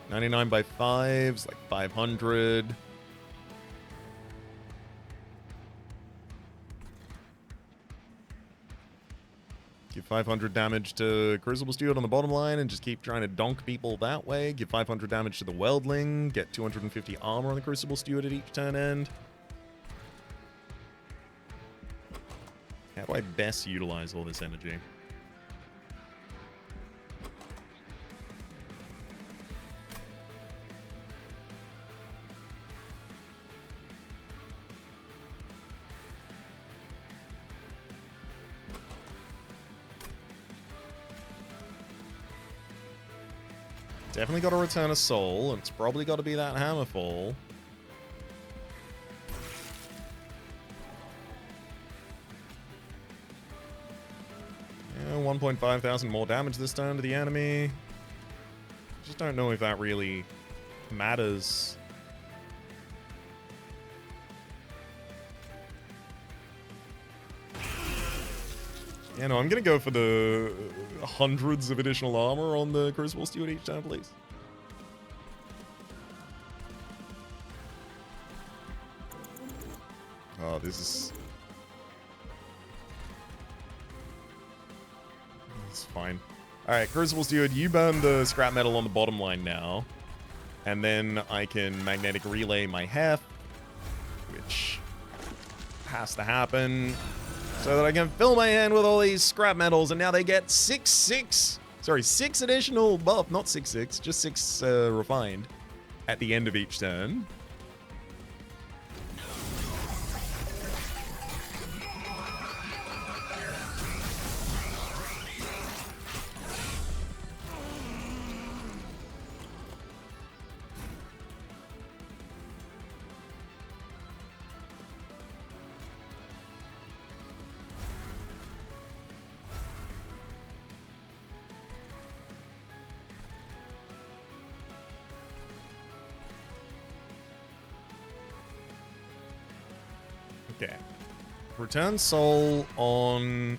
$99 by 5s, like 500. Give 500 damage to Crucible Steward on the bottom line and just keep trying to donk people that way. Give 500 damage to the Worldling. Get 250 armor on the Crucible Steward at each turn end. How do I best utilize all this energy? Definitely got to return a soul, and it's probably got to be that Hammerfall. Yeah, 1.5 thousand more damage this turn to the enemy. Just don't know if that really matters. Yeah, no, I'm gonna go for the hundreds of additional armor on the Crucible Steward each time, please. Oh, this is... It's fine. Alright, Crucible Steward, you burn the scrap metal on the bottom line now. And then I can magnetic relay my heft, which has to happen. So that I can fill my hand with all these scrap metals, and now they get 6 additional buff, not 6/6, just 6 refined at the end of each turn. Okay. Return soul on...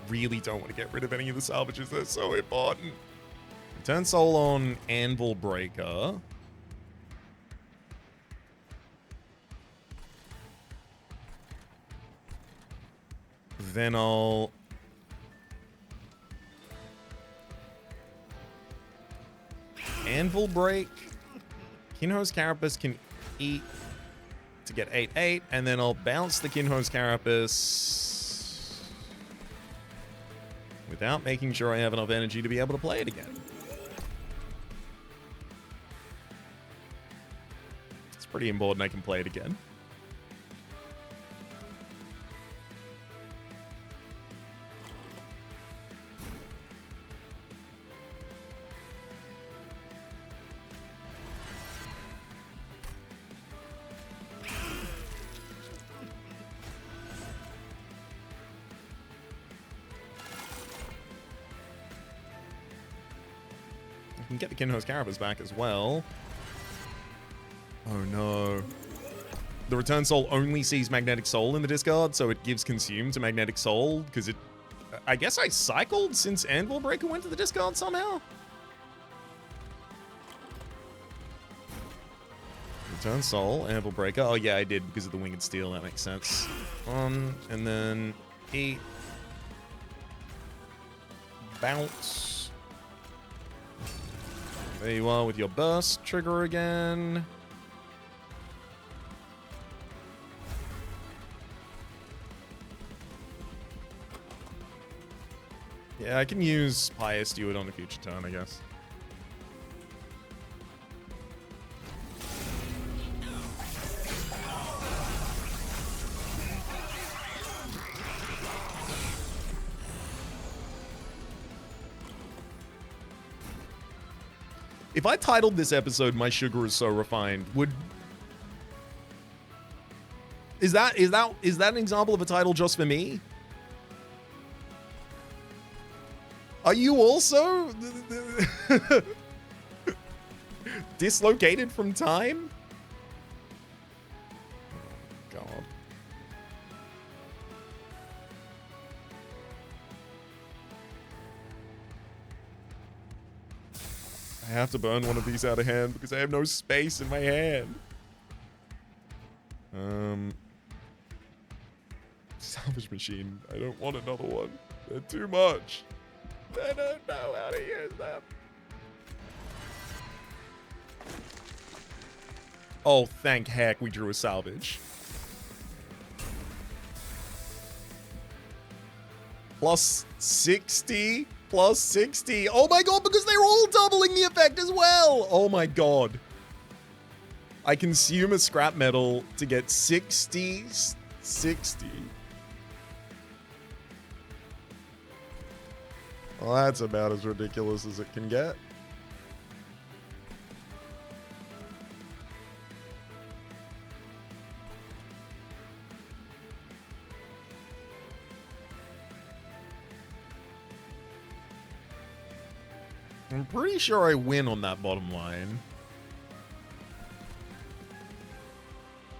Really don't want to get rid of any of the salvages. They're so important. Return soul on Anvil Breaker. Then I'll... Anvil Break. Kinho's Carapace can eat to get 8/8, and then I'll bounce the Kinho's Carapace without making sure I have enough energy to be able to play it again. It's pretty important I can play it again. Can get the Kinho's Carapace back as well. Oh no. The Return Soul only sees Magnetic Soul in the discard, so it gives Consume to Magnetic Soul, because it... I guess I cycled since Anvil Breaker went to the discard somehow? Return Soul, Anvil Breaker. Oh yeah, I did because of the Winged Steel, that makes sense. And then eat. Bounce. There you are with your burst trigger again. Yeah, I can use Pious Steward on a future turn, I guess. If I titled this episode "My Sugar Is So Refined," would... Is that an example of a title just for me? Are you also dislocated from time? Oh, God. I have to burn one of these out of hand because I have no space in my hand. Salvage machine. I don't want another one. They're too much. I don't know how to use them. Oh, thank heck we drew a salvage. Plus 60. Plus 60. Oh my god, because they're all doubling the effect as well. Oh my god. I consume a scrap metal to get 60. Well, that's about as ridiculous as it can get. I'm pretty sure I win on that bottom line.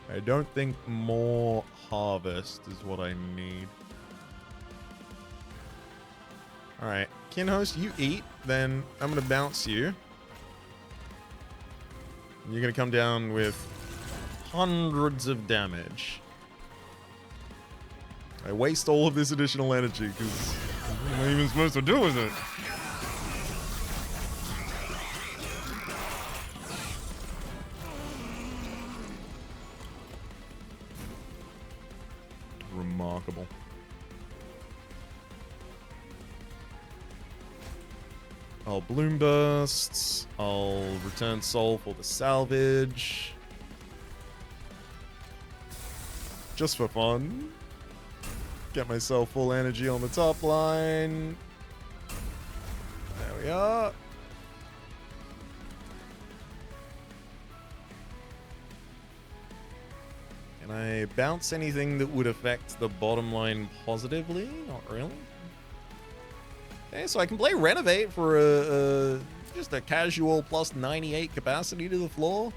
I don't think more harvest is what I need. Alright, Kinhost, you eat, then I'm gonna bounce you. You're gonna come down with hundreds of damage. I waste all of this additional energy because what am I even supposed to do with it? Remarkable. I'll Bloom Bursts. I'll return Soul for the salvage. Just for fun. Get myself full energy on the top line. There we are. Can I bounce anything that would affect the bottom line positively? Not really. Okay, so I can play Renovate for just a casual plus 98 capacity to the floor.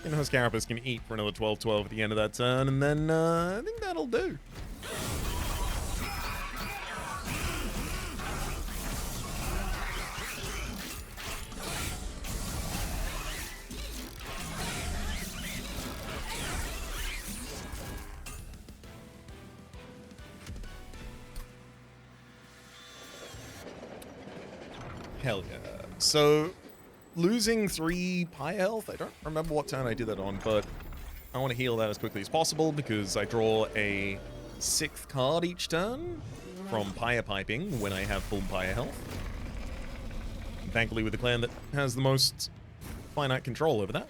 Greenhouse Carapace can eat for another 12-12 at the end of that turn, and then I think that'll do. Hell yeah. So, losing 3 Pi health, I don't remember what turn I did that on, but I want to heal that as quickly as possible because I draw a 6th card each turn from Pyre Piping when I have full Pyre health. And thankfully with the clan that has the most finite control over that.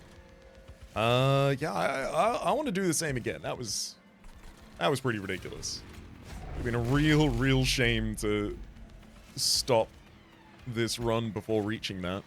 Yeah, I want to do the same again. That was pretty ridiculous. It's been a real shame to stop this run before reaching that.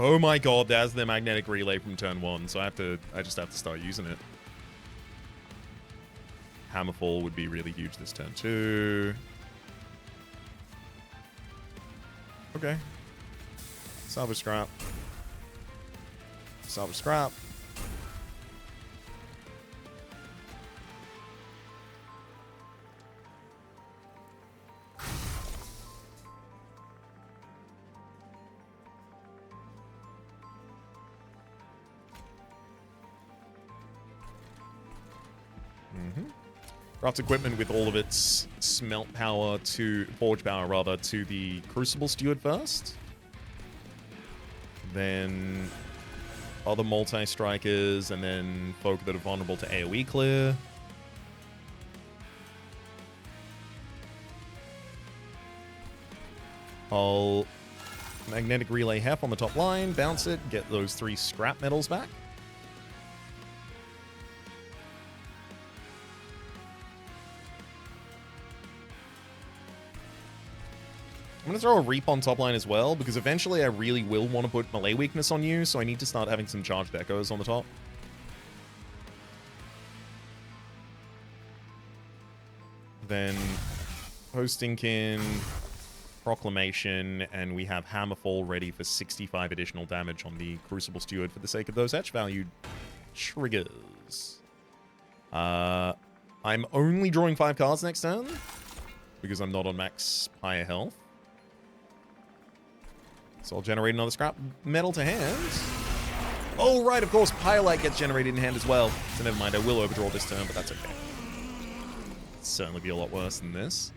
Oh my god, there's the magnetic relay from turn 1, so I just have to start using it. Hammerfall would be really huge this turn 2. Okay. Salvage scrap. Salvage scrap. Craft equipment with all of its smelt power to forge power rather to the Crucible Steward first. Then other multi-strikers, and then folk that are vulnerable to AoE clear. I'll magnetic relay Hef on the top line, bounce it, get those 3 scrap metals back. I'm going to throw a Reap on top line as well, because eventually I really will want to put melee weakness on you, so I need to start having some charged echoes on the top. Then Hosting Kin, Proclamation, and we have Hammerfall ready for 65 additional damage on the Crucible Steward for the sake of those etch-valued triggers. I'm only drawing 5 cards next turn, because I'm not on max Pyre health. So I'll generate another scrap metal to hand. Oh, right, of course, Pyrelite gets generated in hand as well. So never mind, I will overdraw this turn, but that's okay. It'll certainly be a lot worse than this.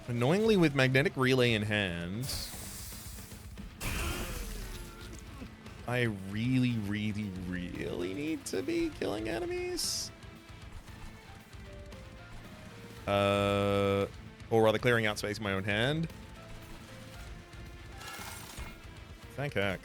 Annoyingly, with Magnetic Relay in hand, I really need to be killing enemies. Or rather, clearing out space in my own hand. Thank heck.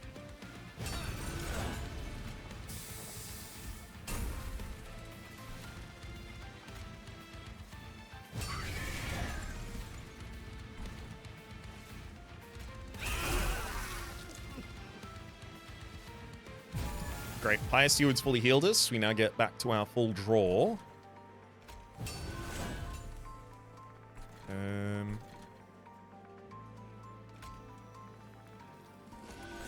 Great. Pyre Steward's fully healed us. We now get back to our full draw.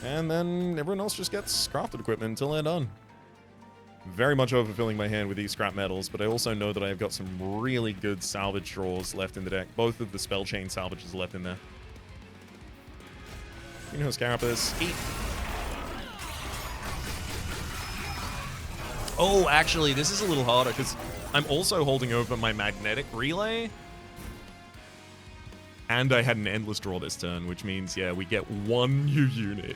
And then everyone else just gets crafted equipment until they're done. Very much overfilling my hand with these scrap metals, but I also know that I've got some really good salvage draws left in the deck. Both of the spell chain salvages are left in there. Greenhouse Carapace, eat. Oh, actually, this is a little harder because I'm also holding over my magnetic relay. And I had an endless draw this turn, which means, yeah, we get one new unit.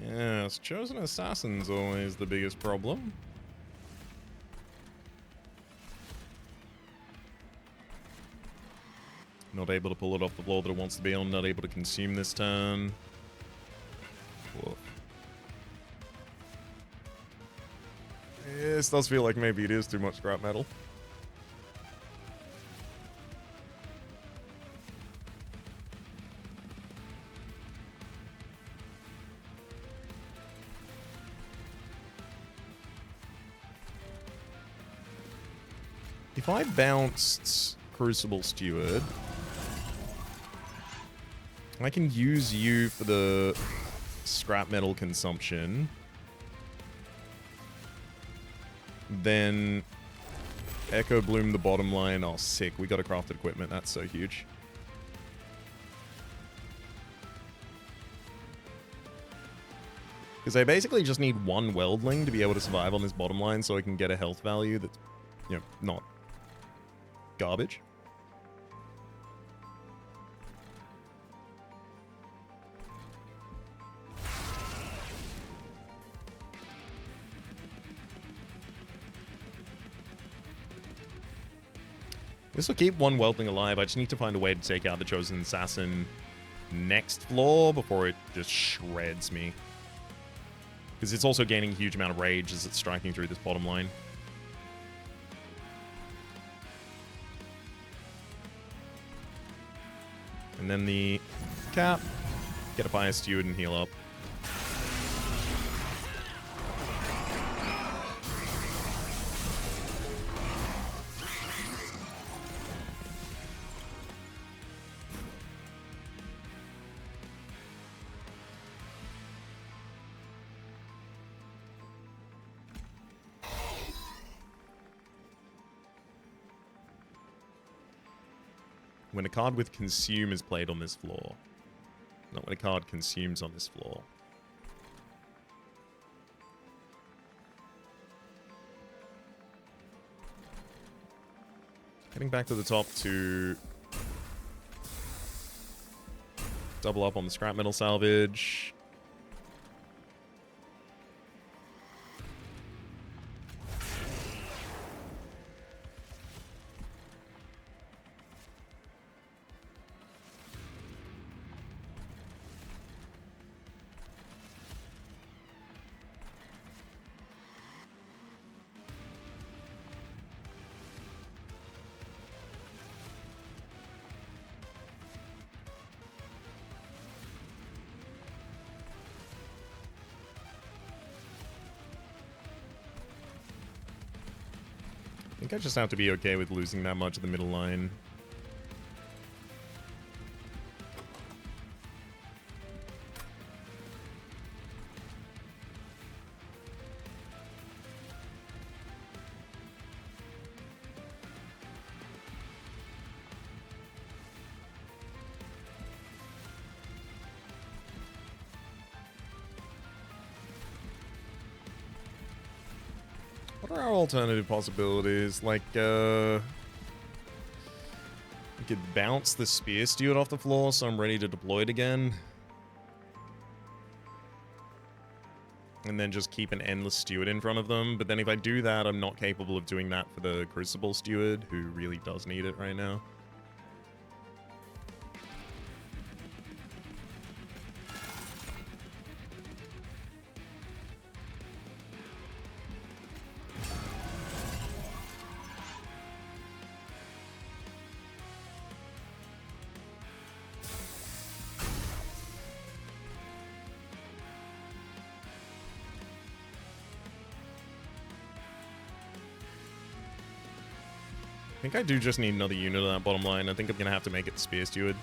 Yes, chosen assassin's always the biggest problem. Not able to pull it off the floor that it wants to be on, not able to consume this turn. Woof. This does feel like maybe it is too much scrap metal. If I bounced Crucible Steward, I can use you for the scrap metal consumption. Then Echo Bloom the bottom line. Oh, sick. We got a crafted equipment. That's so huge. Because I basically just need one Weldling to be able to survive on this bottom line so I can get a health value that's, you know, not garbage. This will keep one Weldling alive. I just need to find a way to take out the Chosen Assassin next floor before it just shreds me. Because it's also gaining a huge amount of rage as it's striking through this bottom line. And then the cap. Get a Fire Steward and heal up. When a card with Consume is played on this floor. Not when a card consumes on this floor. Heading back to the top to double up on the scrap metal salvage. I think I just have to be okay with losing that much of the middle line. What are our alternative possibilities? Like, we could bounce the Spear Steward off the floor so I'm ready to deploy it again. And then just keep an Endless Steward in front of them. But then if I do that, I'm not capable of doing that for the Crucible Steward, who really does need it right now. I think I do just need another unit on that bottom line. I think I'm going to have to make it the Spear Steward.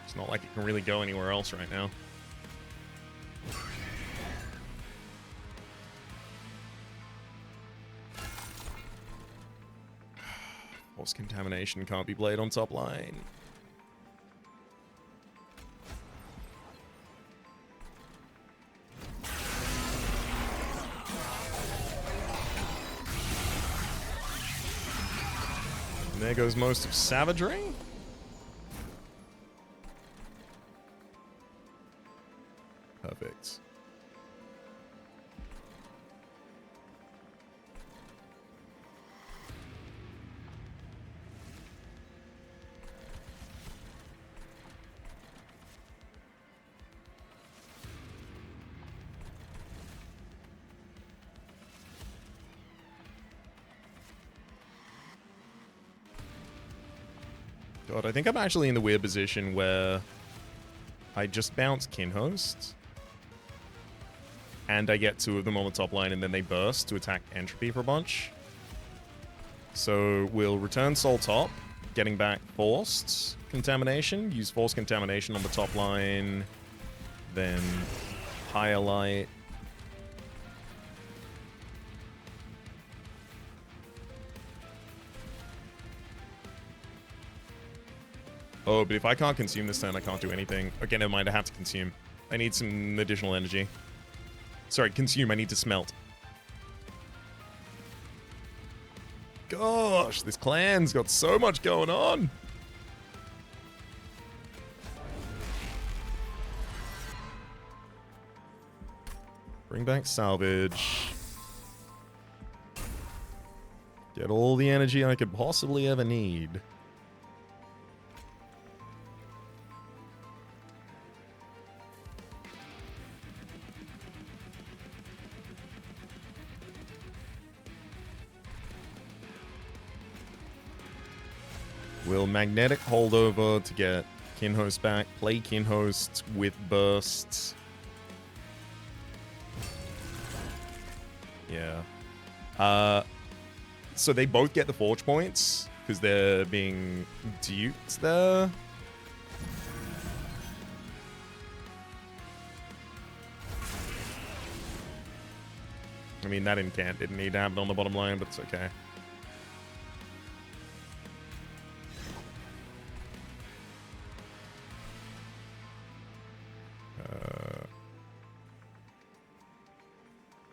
It's not like it can really go anywhere else right now. Force Contamination can't be played on top line. And there goes most of Savagery. Perfect. God, I think I'm actually in the weird position where I just bounce Kinhost, and I get 2 of them on the top line, and then they burst to attack Entropy for a bunch. So we'll return Soul top, getting back Forced Contamination, use Forced Contamination on the top line, then Highlight. Oh, but if I can't consume this turn, I can't do anything. Okay, never mind, I have to consume. I need some additional energy. Sorry, consume, I need to smelt. Gosh, this clan's got so much going on. Bring back Salvage. Get all the energy I could possibly ever need. Will Magnetic Holdover to get Kinhost back. Play Kinhost with bursts. Yeah. So they both get the Forge points because they're being duped there. I mean, that incant didn't need to happen on the bottom line, but it's okay.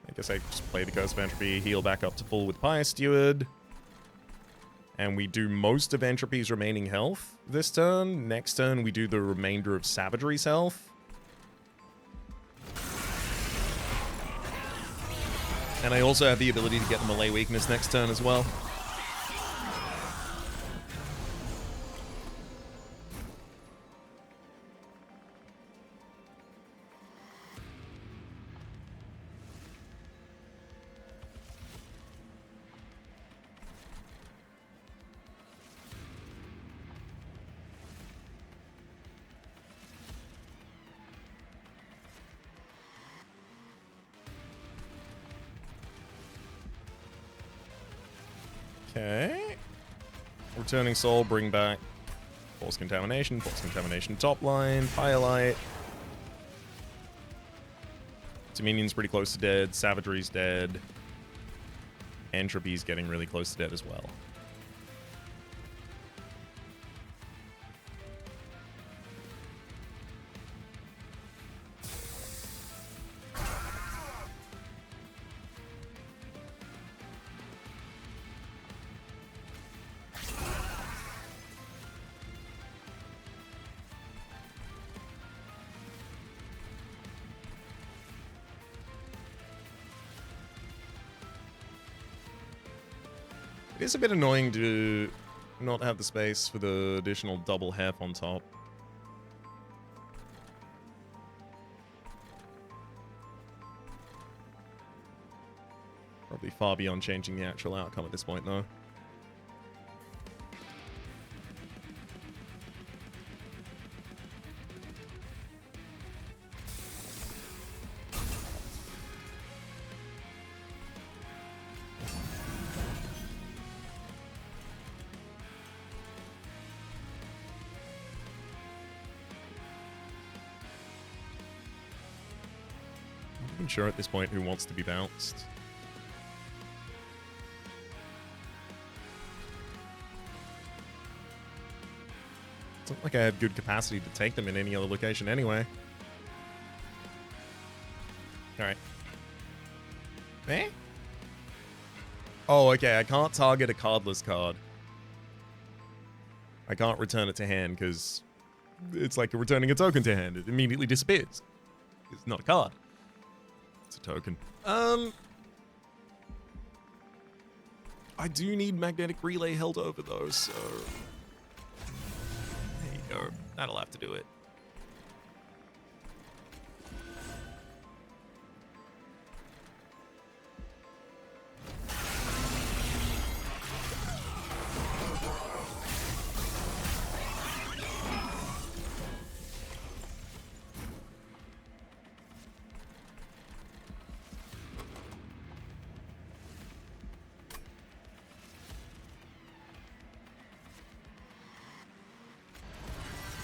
I guess I just play the Curse of Entropy, heal back up to full with Pious Steward. And we do most of Entropy's remaining health this turn. Next turn, we do the remainder of Savagery's health. And I also have the ability to get the Melee Weakness next turn as well. Okay. Returning Soul, bring back Force Contamination top line, Highlight. Dominion's pretty close to dead, Savagery's dead. Entropy's getting really close to dead as well. It is a bit annoying to not have the space for the additional double hef on top. Probably far beyond changing the actual outcome at this point, though. even sure at this point who wants to be bounced. It's not like I have good capacity to take them in any other location anyway. Alright. Eh? Oh, okay, I can't target a cardless card. I can't return it to hand because it's like returning a token to hand. It immediately disappears. It's not a card. It's a token. I do need magnetic relay held over though, so there you go. That'll have to do it.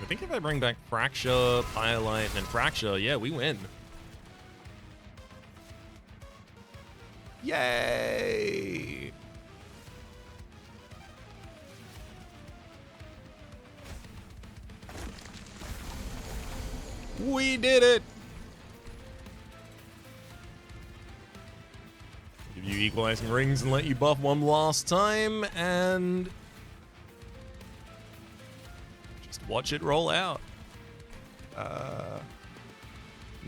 I think if I bring back Fracture, Firelight, and then Fracture, yeah, we win. Yay! We did it! Give you equalizing rings and let you buff one last time, and watch it roll out.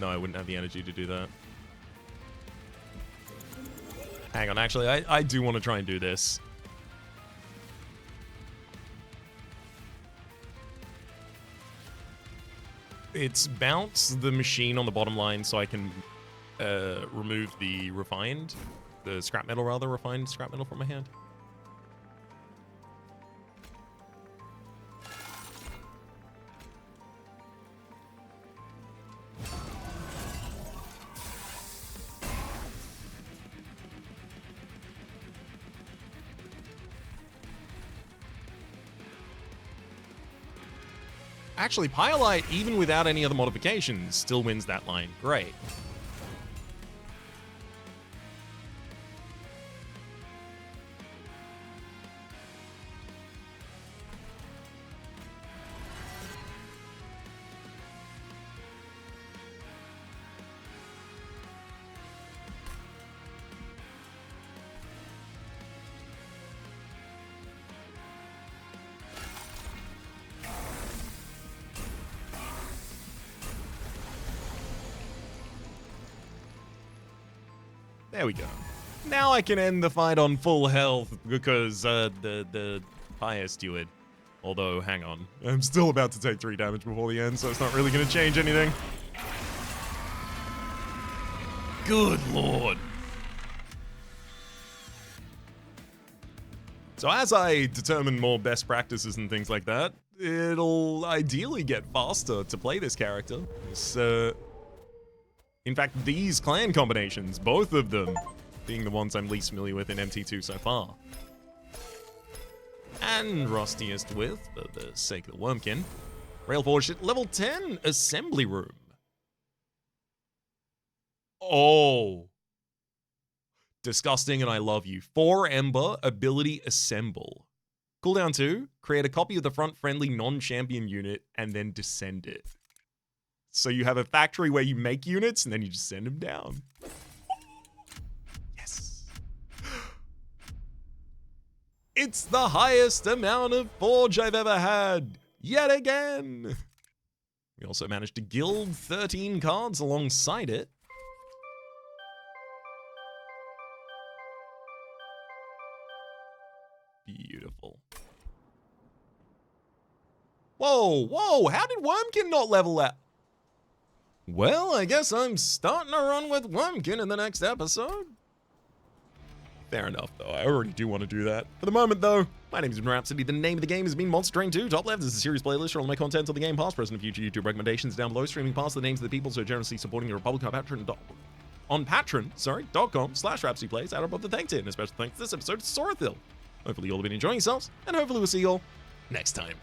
No, I wouldn't have the energy to do that. Hang on, actually, I do want to try and do this. It's bounce the machine on the bottom line so I can remove the scrap metal rather, refined scrap metal from my hand. Actually, Firelight, even without any other modifications, still wins that line. Great. There we go. Now I can end the fight on full health because the fire steward. Although, hang on. I'm still about to take 3 damage before the end, so it's not really going to change anything. Good lord. So as I determine more best practices and things like that, it'll ideally get faster to play this character. In fact, these clan combinations, both of them, being the ones I'm least familiar with in MT2 so far. And rustiest with, for the sake of the Wormkin, Railforged at level 10, Assembly Room. Oh. Disgusting and I love you. 4 Ember, ability Assemble. Cooldown 2, create a copy of the front friendly non-champion unit and then descend it. So you have a factory where you make units and then you just send them down. Yes. It's the highest amount of Forge I've ever had. Yet again. We also managed to guild 13 cards alongside it. Beautiful. Whoa, whoa, how did Wormkin not level that? Well, I guess I'm starting to run with Wormkin in the next episode. Fair enough, though. I already do want to do that. For the moment, though, my name is Rhapsody. The name of the game has been Monster Train 2. Top left is a series playlist for all my content on the game, past, present, and future YouTube recommendations down below. Streaming past the names of the people so generously supporting the Republic on patreon.com/RhapsodyPlays. Out above the thank tier. And a special thanks to this episode to Sorathil. Hopefully you all have been enjoying yourselves, and hopefully we'll see you all next time.